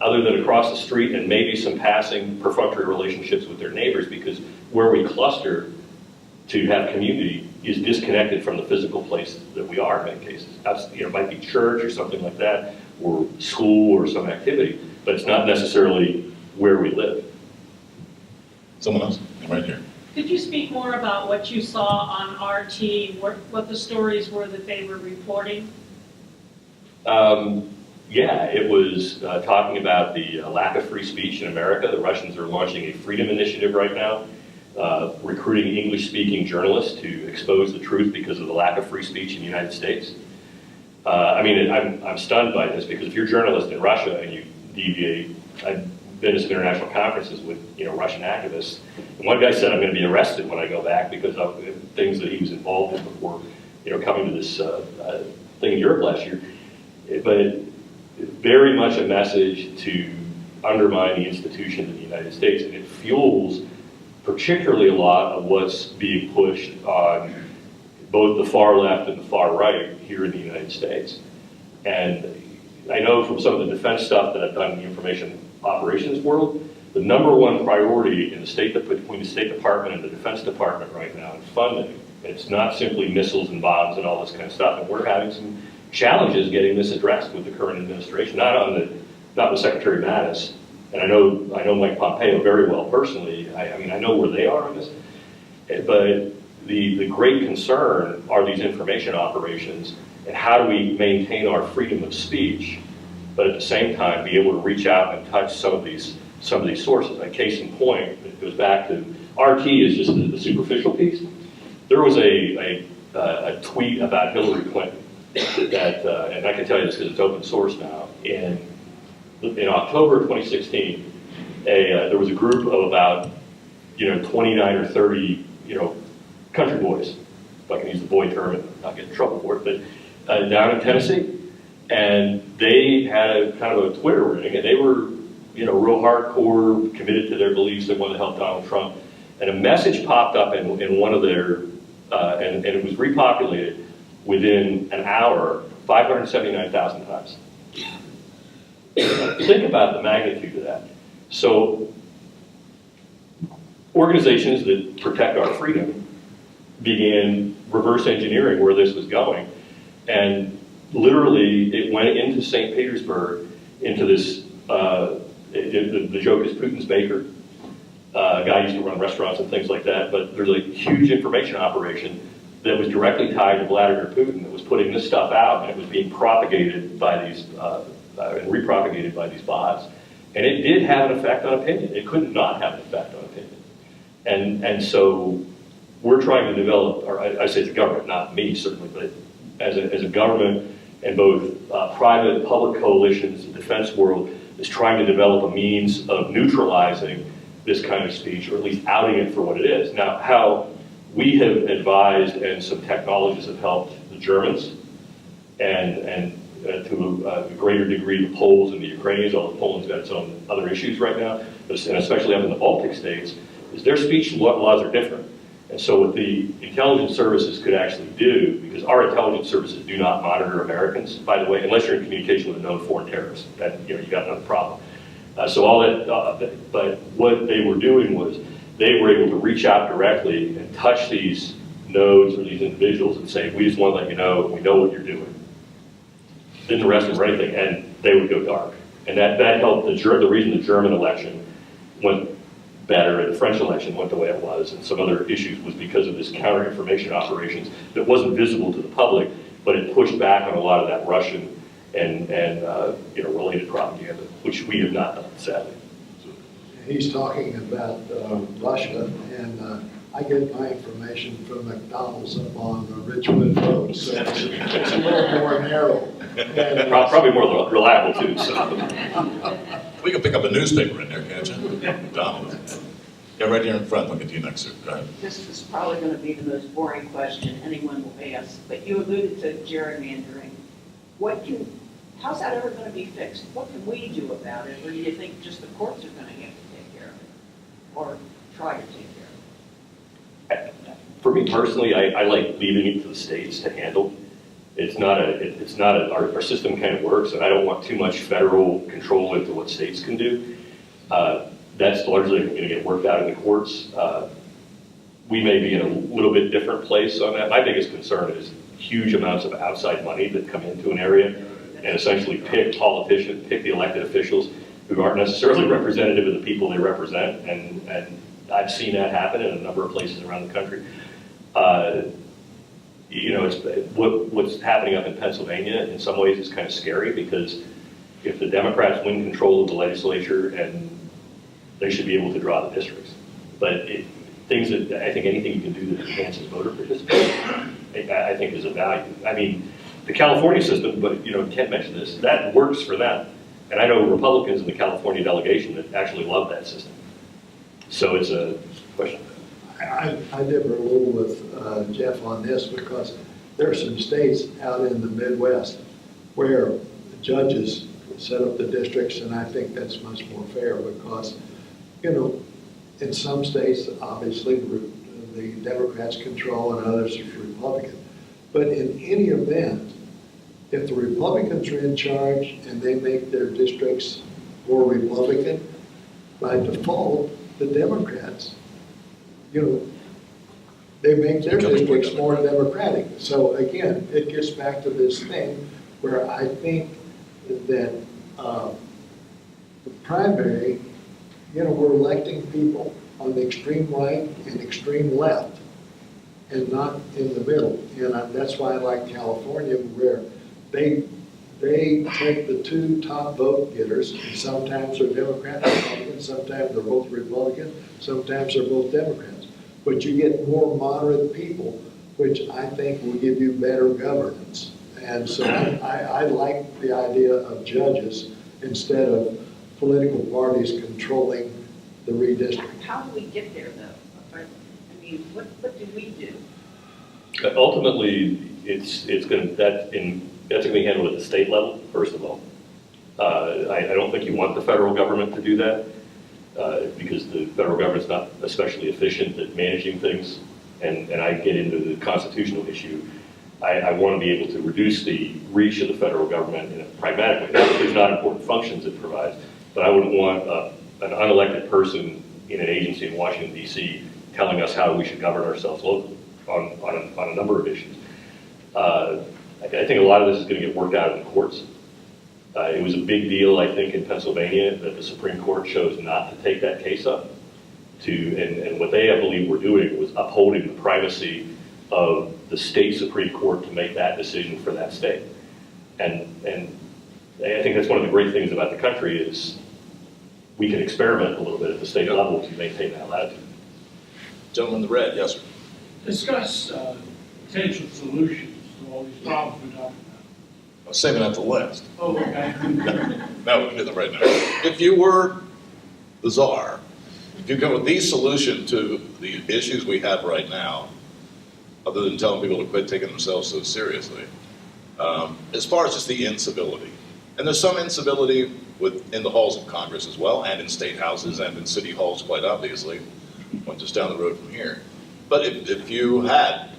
Speaker 2: other than across the street and maybe some passing perfunctory relationships with their neighbors, because where we cluster to have community is disconnected from the physical place that we are in many cases. It might be church or something like that, or school or some activity, but it's not necessarily where we live.
Speaker 1: Someone else, right here.
Speaker 8: Could you speak more about what you saw on RT, what the stories were that they were reporting?
Speaker 2: Yeah, it was talking about the lack of free speech in America. The Russians are launching a freedom initiative right now, recruiting English-speaking journalists to expose the truth because of the lack of free speech in the United States. I'm stunned by this, because if you're a journalist in Russia and you deviate, I've been to some international conferences with Russian activists, and one guy said, I'm going to be arrested when I go back because of things that he was involved in before coming to this thing in Europe last year. But very much a message to undermine the institutions in the United States, and it fuels particularly a lot of what's being pushed on both the far left and the far right here in the United States. And I know from some of the defense stuff that I've done in the information operations world, the number one priority in the between the State Department and the Defense Department right now in funding, it's not simply missiles and bombs and all this kind of stuff. And we're having some challenges getting this addressed with the current administration, not with Secretary Mattis. And I know Mike Pompeo very well personally. I mean, I know where they are on this. But the great concern are these information operations and how do we maintain our freedom of speech, but at the same time be able to reach out and touch some of these sources. Like case in point, it goes back to RT is just the superficial piece. There was a tweet about Hillary Clinton that, and I can tell you this because it's open source now. In October 2016, there was a group of about 29 or 30 country boys, if I can use the boy term and not get in trouble for it, but down in Tennessee, and they had a kind of a Twitter ring, and they were real hardcore, committed to their beliefs. They wanted to help Donald Trump, and a message popped up in one of their, and it was repopulated within an hour 579,000 times. Think about the magnitude of that. So organizations that protect our freedom began reverse engineering where this was going, and literally it went into St. Petersburg, into this, the joke is Putin's baker. A guy used to run restaurants and things like that, but there's a huge information operation that was directly tied to Vladimir Putin that was putting this stuff out, and it was being propagated by these, and repropagated by these bots. And it did have an effect on opinion. It could not have an effect on opinion. And so we're trying to develop, or I say the government, not me certainly, but as a government and both private and public coalitions, the defense world is trying to develop a means of neutralizing this kind of speech, or at least outing it for what it is. Now, how we have advised and some technologists have helped the Germans and to a greater degree the Poles and the Ukrainians, although Poland's got its own other issues right now, and especially up in the Baltic states, is their speech laws are different. And so what the intelligence services could actually do, because our intelligence services do not monitor Americans, by the way, unless you're in communication with a known foreign terrorist, that you got another problem. So all that, but what they were doing was they were able to reach out directly and touch these nodes or these individuals and say, we just want to let you know, we know what you're doing. Didn't arrest them or anything, and they would go dark. And that helped the reason the German election went better and the French election went the way it was, and some other issues was because of this counter-information operations that wasn't visible to the public, but it pushed back on a lot of that Russian and related propaganda, which we have not done, sadly.
Speaker 3: He's talking about Russia, and I get my information from McDonald's up on Ridgewood Road, so it's a little more narrow. And,
Speaker 2: Probably more reliable too. So.
Speaker 1: We can pick up a newspaper in there, can't you? Donald. Yeah, right here in front. Look at you next to it. Go ahead.
Speaker 9: This is probably going to be the most boring question anyone will ask, but you alluded to gerrymandering. How's that ever going to be fixed? What can we do about it? Or do you think just the courts are going to have to take care of it? Or try to take care of it?
Speaker 2: For me personally, I like leaving it to the states to handle. Our system kind of works, and I don't want too much federal control into what states can do. That's largely going to get worked out in the courts. We may be in a little bit different place on that. My biggest concern is huge amounts of outside money that come into an area and essentially pick the elected officials who aren't necessarily representative of the people they represent, and I've seen that happen in a number of places around the country. What's happening up in Pennsylvania in some ways is kind of scary, because if the Democrats win control of the legislature, and they should be able to draw the districts. But things that I think anything you can do that enhances voter participation, I think is of value. I mean, the California system, but Kent mentioned this, that works for them. And I know Republicans in the California delegation that actually love that system. So it's a question.
Speaker 3: I differ a little with Geoff on this, because there are some states out in the Midwest where the judges set up the districts, and I think that's much more fair because, you know, in some states, obviously, the Democrats control and others are Republican. But in any event, if the Republicans are in charge and they make their districts more Republican, by default, the Democrats, you know, they make their districts more Democratic. So again, it gets back to this thing where I think that the primary, you know, we're electing people on the extreme right and extreme left and not in the middle. And that's why I like California, where they take the two top vote getters, and sometimes they're Democrat, Republican, sometimes they're both Republican, sometimes they're both Democrats. But you get more moderate people, which I think will give you better governance. And so I like the idea of judges instead of political parties controlling the redistricting.
Speaker 9: How do we get there, though? I mean, what do we do?
Speaker 2: Ultimately, that's going to be handled at the state level, first of all. I don't think you want the federal government to do that because the federal government's not especially efficient at managing things. And I get into the constitutional issue. I want to be able to reduce the reach of the federal government in a pragmatic way. There's not important functions it provides, but I wouldn't want an unelected person in an agency in Washington, D.C. telling us how we should govern ourselves locally on a number of issues. I think a lot of this is going to get worked out in the courts. It was a big deal, I think, in Pennsylvania that the Supreme Court chose not to take that case up. And what they, I believe, were doing was upholding the primacy of the state Supreme Court to make that decision for that state. And I think that's one of the great things about the country is we can experiment a little bit at the state level to maintain that latitude.
Speaker 1: Gentleman in the red, yes, sir.
Speaker 10: Discuss potential solutions to all these problems we're talking about.
Speaker 1: I was saving that to last.
Speaker 10: Oh, okay.
Speaker 1: No, we can do that right now. If you were the czar, if you come with the solution to the issues we have right now, other than telling people to quit taking themselves so seriously, as far as just the incivility. And there's some incivility in the halls of Congress as well, and in state houses, and in city halls, quite obviously, just down the road from here. But if you had,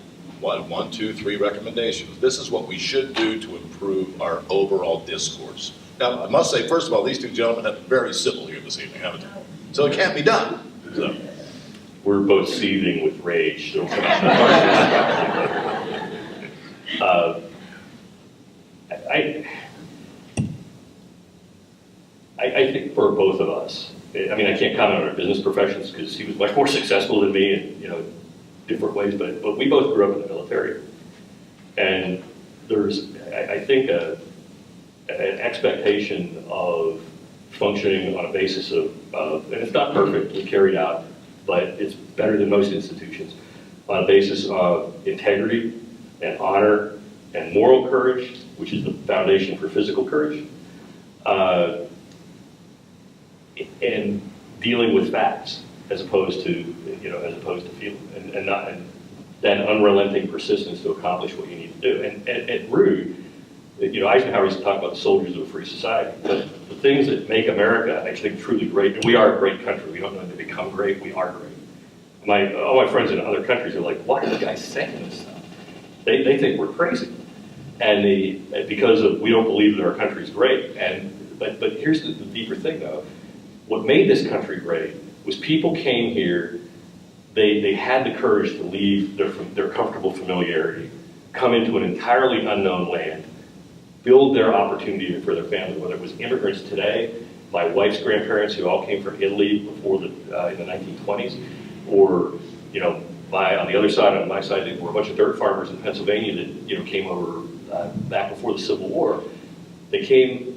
Speaker 1: 1, 2, 3 recommendations, this is what we should do to improve our overall discourse. Now, I must say, first of all, these two gentlemen have been very civil here this evening, haven't they? So it can't be done. So.
Speaker 2: We're both seething with rage. So I think for both of us, I mean, I can't comment on our business professions because he was much more successful than me in different ways, but we both grew up in the military. And there's, I think, an expectation of functioning on a basis of, and it's not perfectly carried out, but it's better than most institutions, on a basis of integrity and honor and moral courage, which is the foundation for physical courage, and dealing with facts as opposed to feeling, and then unrelenting persistence to accomplish what you need to do. And at root, Eisenhower used to talk about the soldiers of a free society, but the things that make America, I think, truly great, and we are a great country. We don't know to become great, we are great. All my friends in other countries are like, why are you guys saying this stuff? They think we're crazy. And because we don't believe that our country's great. But here's the deeper thing, though. What made this country great was people came here, they had the courage to leave their comfortable familiarity, come into an entirely unknown land, build their opportunity for their family, whether it was immigrants today, my wife's grandparents who all came from Italy before in the 1920s, or on the other side, on my side, there were a bunch of dirt farmers in Pennsylvania that came over back before the Civil War. They came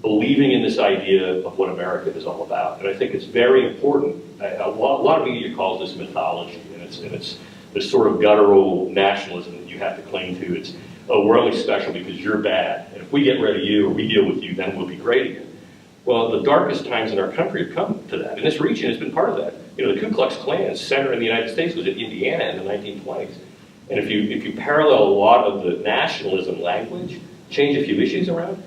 Speaker 2: believing in this idea of what America is all about, and I think it's very important. A lot of media calls this mythology, and it's this sort of guttural nationalism that you have to cling to. It's, oh, we're only special because you're bad, and if we get rid of you or we deal with you, then we'll be great again. Well, the darkest times in our country have come to that, and this region has been part of that. The Ku Klux Klan's center in the United States was in Indiana in the 1920s. And if you parallel a lot of the nationalism language, change a few issues around,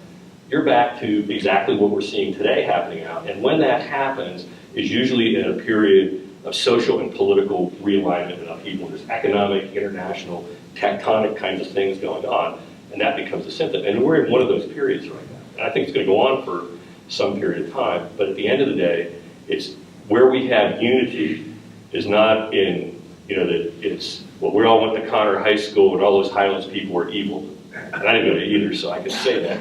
Speaker 2: you're back to exactly what we're seeing today happening out. And when that happens is usually in a period of social and political realignment and upheaval. There's economic, international, tectonic kinds of things going on, and that becomes a symptom. And we're in one of those periods right now. And I think it's going to go on for some period of time, but at the end of the day, it's where we have unity is not in, that it's, well, we all went to Conner High School and all those Highlands people were evil. And I didn't go to either, so I can say that.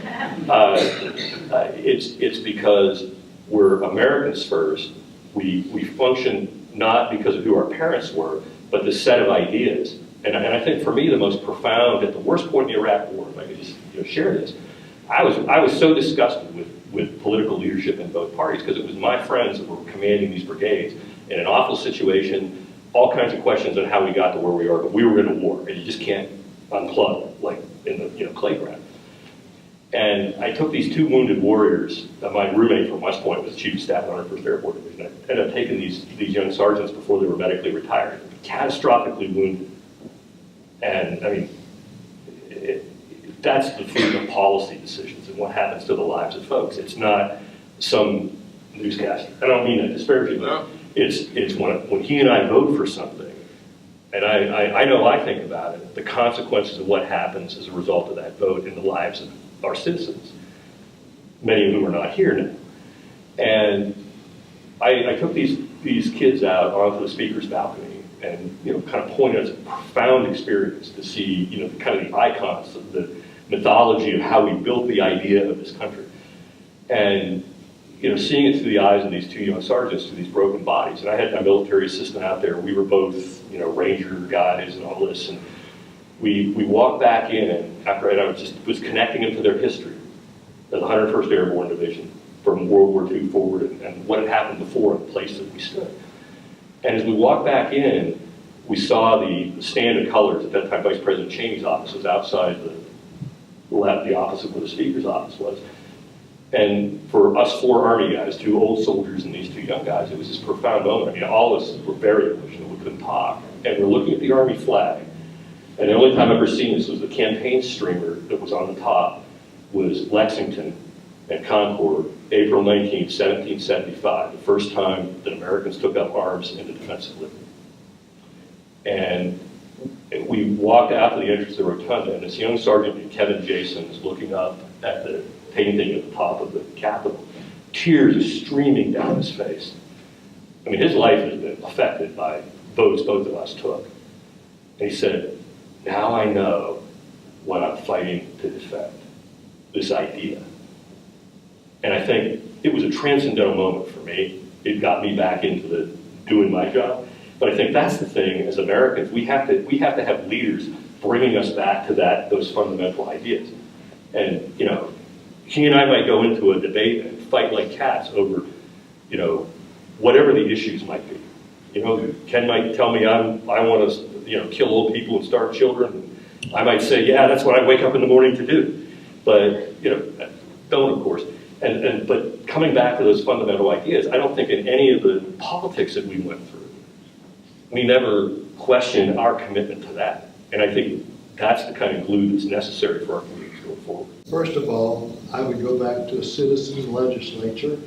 Speaker 2: It's because we're Americans first. We function not because of who our parents were, but the set of ideas. And I think for me, the most profound, at the worst point in the Iraq War, if I could just share this, I was so disgusted with political leadership in both parties because it was my friends that were commanding these brigades in an awful situation, all kinds of questions on how we got to where we are, but we were in a war, and you just can't unplug like in the playground. And I took these two wounded warriors. My roommate from West Point was chief of staff on 101st Airborne Division. I ended up taking these young sergeants before they were medically retired, catastrophically wounded. And I mean, that's the fruit of policy decisions and what happens to the lives of folks. It's not some newscaster. I don't mean that disparagingly.
Speaker 1: No.
Speaker 2: It's when he and I vote for something, and I know I think about it, the consequences of what happens as a result of that vote in the lives of our citizens, many of whom are not here now. And I took these kids out onto the speaker's balcony and kind of pointed as a profound experience to see kind of the icons of the mythology of how we built the idea of this country. And seeing it through the eyes of these two young sergeants, through these broken bodies. And I had my military assistant out there. We were both Ranger guys and all this. And we walked back in, and after I was connecting them to their history of the 101st Airborne Division from World War II forward and what had happened before in the place that we stood. And as we walked back in, we saw the stand of colors. At that time, Vice President Cheney's office was outside the office of where the speaker's office was. And for us four Army guys, two old soldiers and these two young guys, it was this profound moment. I mean, all of us were very emotional. We couldn't talk. And we're looking at the Army flag. And the only time I've ever seen this was the campaign streamer that was on the top was Lexington and Concord, April 19, 1775, the first time that Americans took up arms in the defense of liberty. And we walked out to the entrance of the rotunda, and this young sergeant, Kevin Jason, is looking up at the painting at the top of the Capitol. Tears are streaming down his face. I mean, his life has been affected by votes both of us took. And he said, now I know what I'm fighting to defend, this idea. And I think it was a transcendental moment for me. It got me back into doing my job. But I think that's the thing, as Americans, we have to have leaders bringing us back to those fundamental ideas. And, he and I might go into a debate and fight like cats over, whatever the issues might be. Ken might tell me I want to, kill old people and starve children. I might say, yeah, that's what I wake up in the morning to do. But, don't, of course. But coming back to those fundamental ideas, I don't think in any of the politics that we went through, we never questioned our commitment to that. And I think that's the kind of glue that's necessary for our communities going forward.
Speaker 3: First of all, I would go back to a citizen legislature.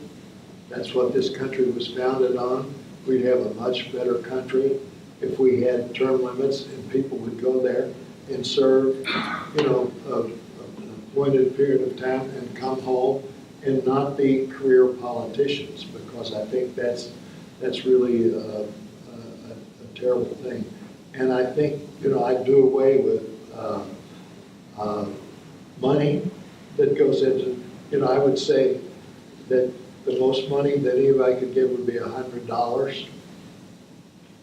Speaker 3: That's what this country was founded on. We'd have a much better country if we had term limits and people would go there and serve, an appointed period of time and come home and not be career politicians, because I think that's really a terrible thing. And I think, I'd do away with money that goes into, I would say that the most money that anybody could give would be $100.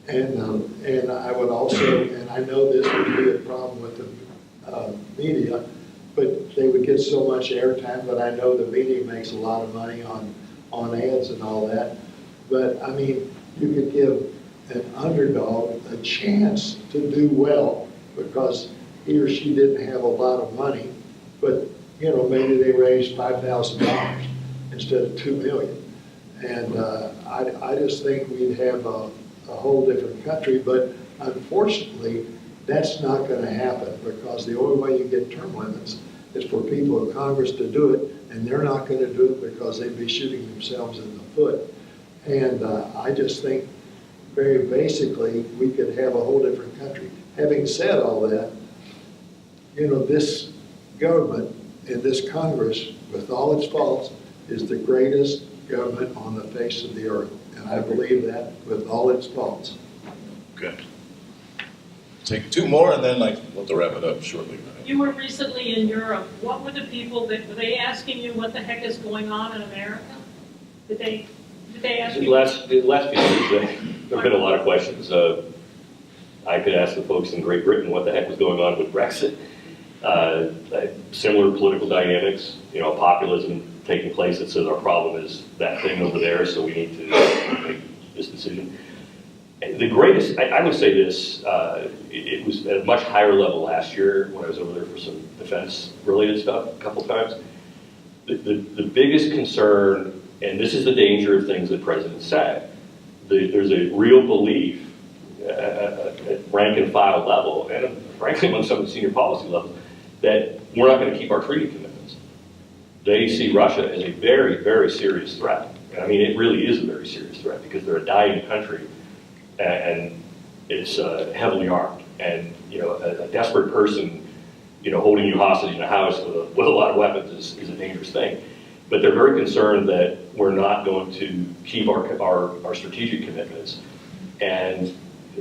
Speaker 3: And I would also, and I know this would be a problem with the media, but they would get so much airtime, but I know the media makes a lot of money on ads and all that. But I mean, you could give an underdog a chance to do well because he or she didn't have a lot of money, but maybe they raised $5,000 instead of $2 million. And I just think we'd have a whole different country, but unfortunately, that's not going to happen because the only way you get term limits is for people in Congress to do it, and they're not going to do it because they'd be shooting themselves in the foot. And I just think, very basically, we could have a whole different country. Having said all that, you know, this government and this Congress, with all its faults, is the greatest government on the face of the earth. And I believe that with all its faults.
Speaker 1: Okay. Take two more and then we'll have to wrap it up shortly.
Speaker 8: You were recently in Europe. What were the people were they asking you what the heck is going on in America? Did they ask
Speaker 2: The
Speaker 8: you?
Speaker 2: last few years, there have been a lot of questions. I could ask the folks in Great Britain what the heck was going on with Brexit. Similar political dynamics, you know, populism taking place that says our problem is that thing over there, so we need to make this decision. The greatest, I would say this, it was at a much higher level last year when I was over there for some defense-related stuff a couple times. The biggest concern, and this is the danger of things that presidents say, there's a real belief at rank and file level, and frankly among some of the senior policy levels, that we're not going to keep our treaty commitments. They see Russia as a very, very serious threat. I mean, it really is a very serious threat because they're a dying country and it's heavily armed. And, you know, a desperate person, you know, holding you hostage in a house with a lot of weapons is a dangerous thing. But they're very concerned that we're not going to keep our strategic commitments. And,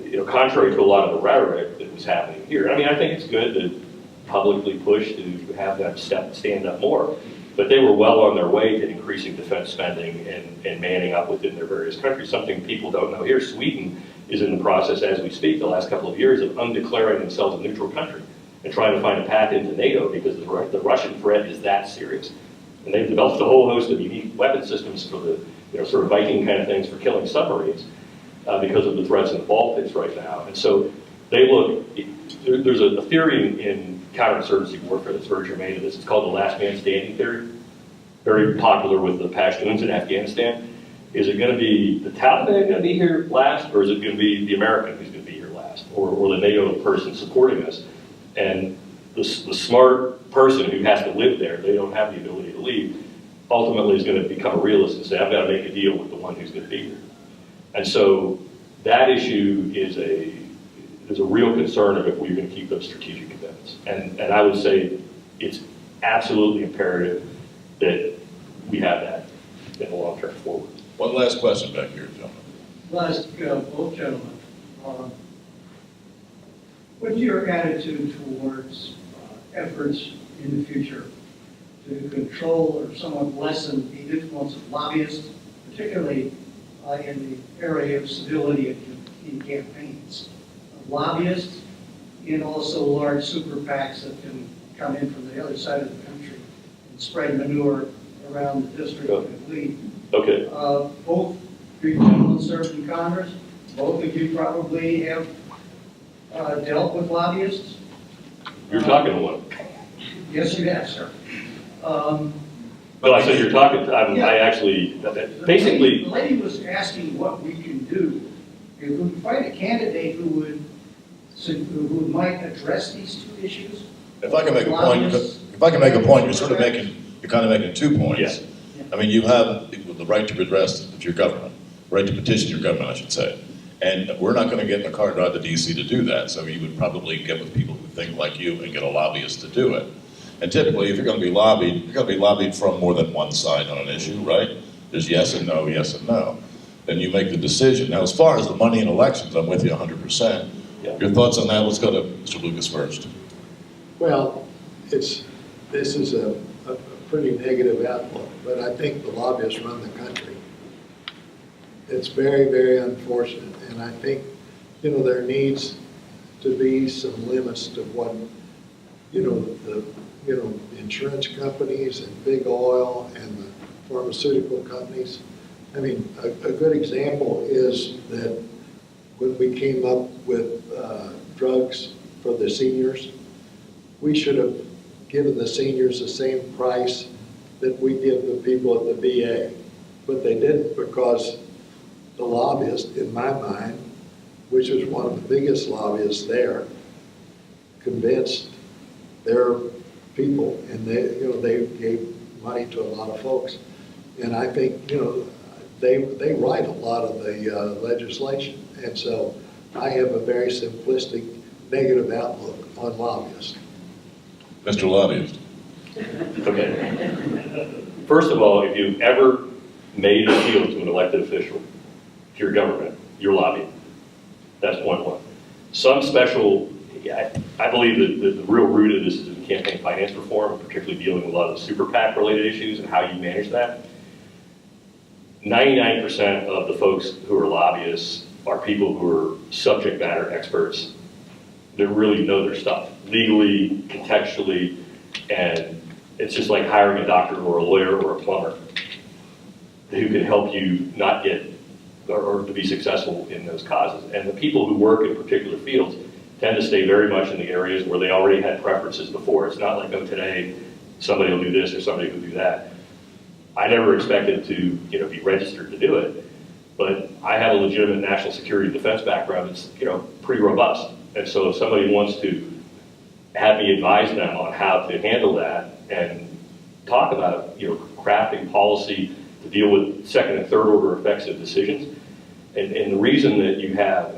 Speaker 2: you know, contrary to a lot of the rhetoric that was happening here, I mean, I think it's good to publicly push to have them stand up more. But they were well on their way to increasing defense spending and manning up within their various countries. Something people don't know here, Sweden is in the process, as we speak, the last couple of years, of undeclaring themselves a neutral country and trying to find a path into NATO because the Russian threat is that serious. And they've developed a whole host of unique weapon systems for the, you know, sort of Viking kind of things for killing submarines because of the threats in the Baltics right now. And so they look, there's a theory in counterinsurgency warfare that's very germane to this. It's called the last man standing theory, very popular with the Pashtuns in Afghanistan. Is it going to be the Taliban going to be here last, or is it going to be the American who's going to be here last, or the NATO person supporting us? And the smart person who has to live there, they don't have the ability to leave, ultimately is going to become a realist and say, I've got to make a deal with the one who's going to be here. And so that issue is a real concern of if we're going to keep those strategic commitments. And I would say it's absolutely imperative that we have that in the long term forward.
Speaker 1: One last question back here, gentlemen.
Speaker 10: Last, both gentlemen, what's your attitude towards efforts in the future to control or somewhat lessen the influence of lobbyists, particularly in the area of civility in campaigns? Lobbyists and also large super PACs that can come in from the other side of the country and spread manure around the district and lead.
Speaker 2: Okay.
Speaker 10: Both you gentlemen served in Congress. Both of you probably have dealt with lobbyists.
Speaker 2: You're talking to one.
Speaker 10: Yes, you have, sir.
Speaker 2: Well, I said you're talking to,
Speaker 10: Yeah.
Speaker 2: I actually, basically.
Speaker 10: The lady was asking what we can do. If we find a candidate who might address these two issues.
Speaker 1: If I can make a point, you're kind of making 2 points.
Speaker 2: Yeah.
Speaker 1: I mean, you have the right to redress your government, right to petition your government, I should say. And we're not going to get in the car and drive to DC to do that. So you would probably get with people who think like you and get a lobbyist to do it. And typically, if you're going to be lobbied, you're going to be lobbied from more than one side on an issue, right? There's yes and no, yes and no. Then you make the decision. Now, as far as the money in elections, I'm with you 100%.
Speaker 2: Yeah.
Speaker 1: Your thoughts on that? Let's go to Mr. Lucas first.
Speaker 3: Well, this is a pretty negative outlook, but I think the lobbyists run the country. It's very, very unfortunate, and I think, you know, there needs to be some limits to what, the insurance companies and big oil and the pharmaceutical companies. I mean, a good example is that when we came up with drugs for the seniors, we should have given the seniors the same price that we give the people at the VA. But they didn't, because the lobbyist, in my mind, which was one of the biggest lobbyists there, convinced their people, and they gave money to a lot of folks. And I think, they write a lot of the legislation. And so I have a very simplistic, negative outlook on lobbyists.
Speaker 1: Mr. Lobbyist.
Speaker 2: Okay. First of all, if you've ever made an appeal to an elected official, to your government, you're lobbying. That's point one. Some special, I believe that the real root of this is in campaign finance reform, particularly dealing with a lot of the super PAC related issues and how you manage that. 99% of the folks who are lobbyists are people who are subject matter experts that really know their stuff, legally, contextually, and it's just like hiring a doctor or a lawyer or a plumber who can help you not get or to be successful in those causes. And the people who work in particular fields tend to stay very much in the areas where they already had preferences before. It's not like, oh, today somebody will do this or somebody will do that. I never expected to, be registered to do it, but I have a legitimate national security and defense background that's, pretty robust. And so if somebody wants to have me advise them on how to handle that and talk about, crafting policy to deal with second and third order effects of decisions, and the reason that you have,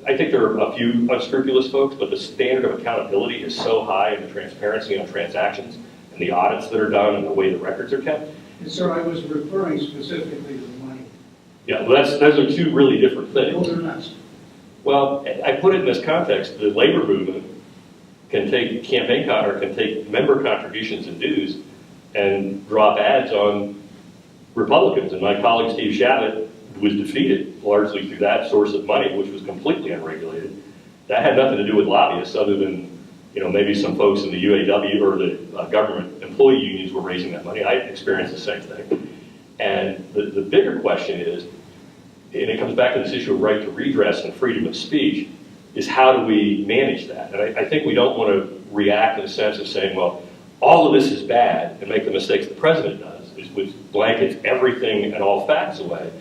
Speaker 2: I think there are a few unscrupulous folks, but the standard of accountability is so high in the transparency on transactions and the audits that are done and the way the records are kept.
Speaker 10: And sir, I was referring specifically to the money.
Speaker 2: Yeah, well, those are two really different things.
Speaker 10: Those are not.
Speaker 2: Well, I put it in this context. The labor movement can take can take member contributions and dues and drop ads on Republicans. And my colleague Steve Shabbat was defeated largely through that source of money, which was completely unregulated. That had nothing to do with lobbyists, other than maybe some folks in the UAW or the government employee unions were raising that money. I experienced the same thing. And the bigger question is, and it comes back to this issue of right to redress and freedom of speech, is how do we manage that? And I think we don't want to react in the sense of saying, well, all of this is bad and make the mistakes the president does, which blankets everything and all facts away.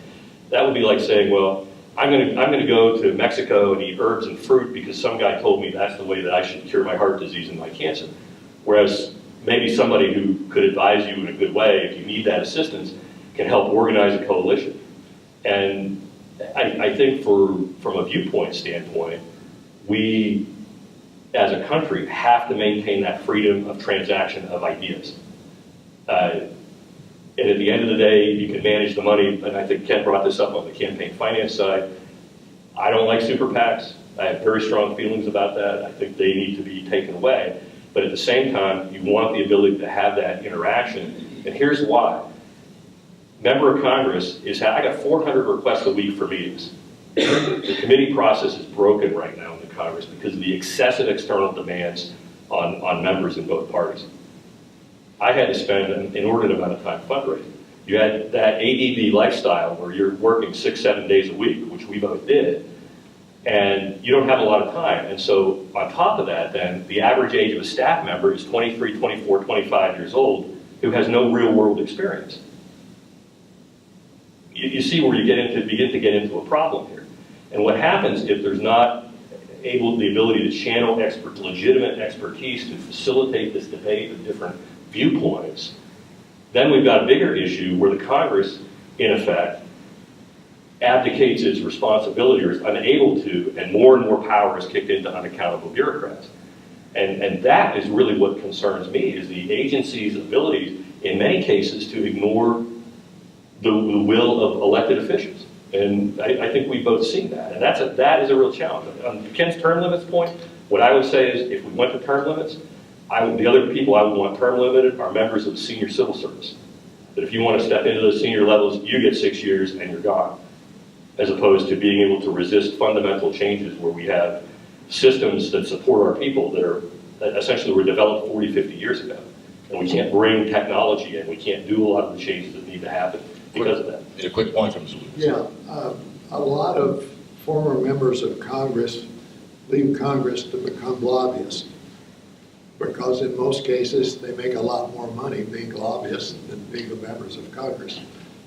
Speaker 2: That would be like saying, well, I'm going to go to Mexico and eat herbs and fruit because some guy told me that's the way that I should cure my heart disease and my cancer. Whereas maybe somebody who could advise you in a good way, if you need that assistance, can help organize a coalition. And I think from a viewpoint standpoint, we as a country have to maintain that freedom of transaction of ideas. And at the end of the day, you can manage the money, and I think Ken brought this up on the campaign finance side. I don't like super PACs. I have very strong feelings about that. I think they need to be taken away. But at the same time, you want the ability to have that interaction. And here's why. Member of Congress I got 400 requests a week for meetings. The committee process is broken right now in the Congress because of the excessive external demands on members in both parties. I had to spend an inordinate amount of time fundraising. You had that ADD lifestyle where you're working 6-7 days a week, which we both did, and you don't have a lot of time. And so on top of that, then, the average age of a staff member is 23, 24, 25 years old who has no real world experience. You see where you begin to get into a problem here. And what happens if there's not the ability to channel legitimate expertise to facilitate this debate of different viewpoints, then we've got a bigger issue where the Congress, in effect, abdicates its responsibility or is unable to, and more power is kicked into unaccountable bureaucrats. And that is really what concerns me, is the agency's ability, in many cases, to ignore the will of elected officials. And I think we've both seen that, and that is a real challenge. On Ken's term limits point, what I would say is if we went to term limits, the other people I would want term limited are members of the senior civil service. That if you want to step into those senior levels, you get 6 years and you're gone. As opposed to being able to resist fundamental changes where we have systems that support our people that essentially were developed 40, 50 years ago. And we can't bring technology in. We can't do a lot of the changes that need to happen because of that.
Speaker 1: A quick point from Mr. Lucas.
Speaker 3: Yeah, a lot of former members of Congress leave Congress to become lobbyists, because in most cases, they make a lot more money being lobbyists than being the members of Congress.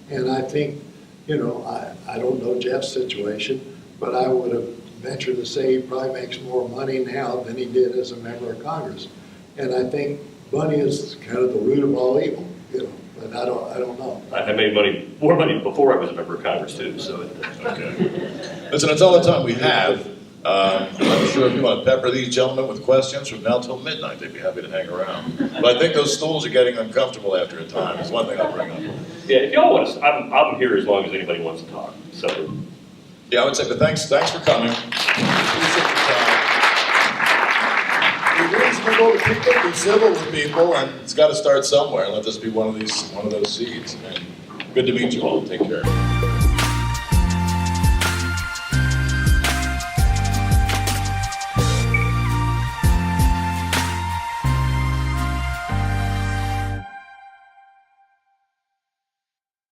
Speaker 3: And I think, I don't know Jeff's situation, but I would have ventured to say he probably makes more money now than he did as a member of Congress. And I think money is kind of the root of all evil. you know, but I don't know.
Speaker 2: I made more money before I was a member of Congress too, so.
Speaker 1: Okay. Listen, that's all the time we have. I'm sure if you want to pepper these gentlemen with questions from now till midnight, they'd be happy to hang around. But I think those stools are getting uncomfortable after a time, is one thing I'll bring up.
Speaker 2: Yeah, if y'all want to, I'm here as long as anybody wants to talk, so.
Speaker 1: Yeah, I would say, but thanks for coming. Appreciate your time. Be reasonable to people, be civil with people, and it's got to start somewhere. Let this be one of those seeds. And good to meet you all. Take care.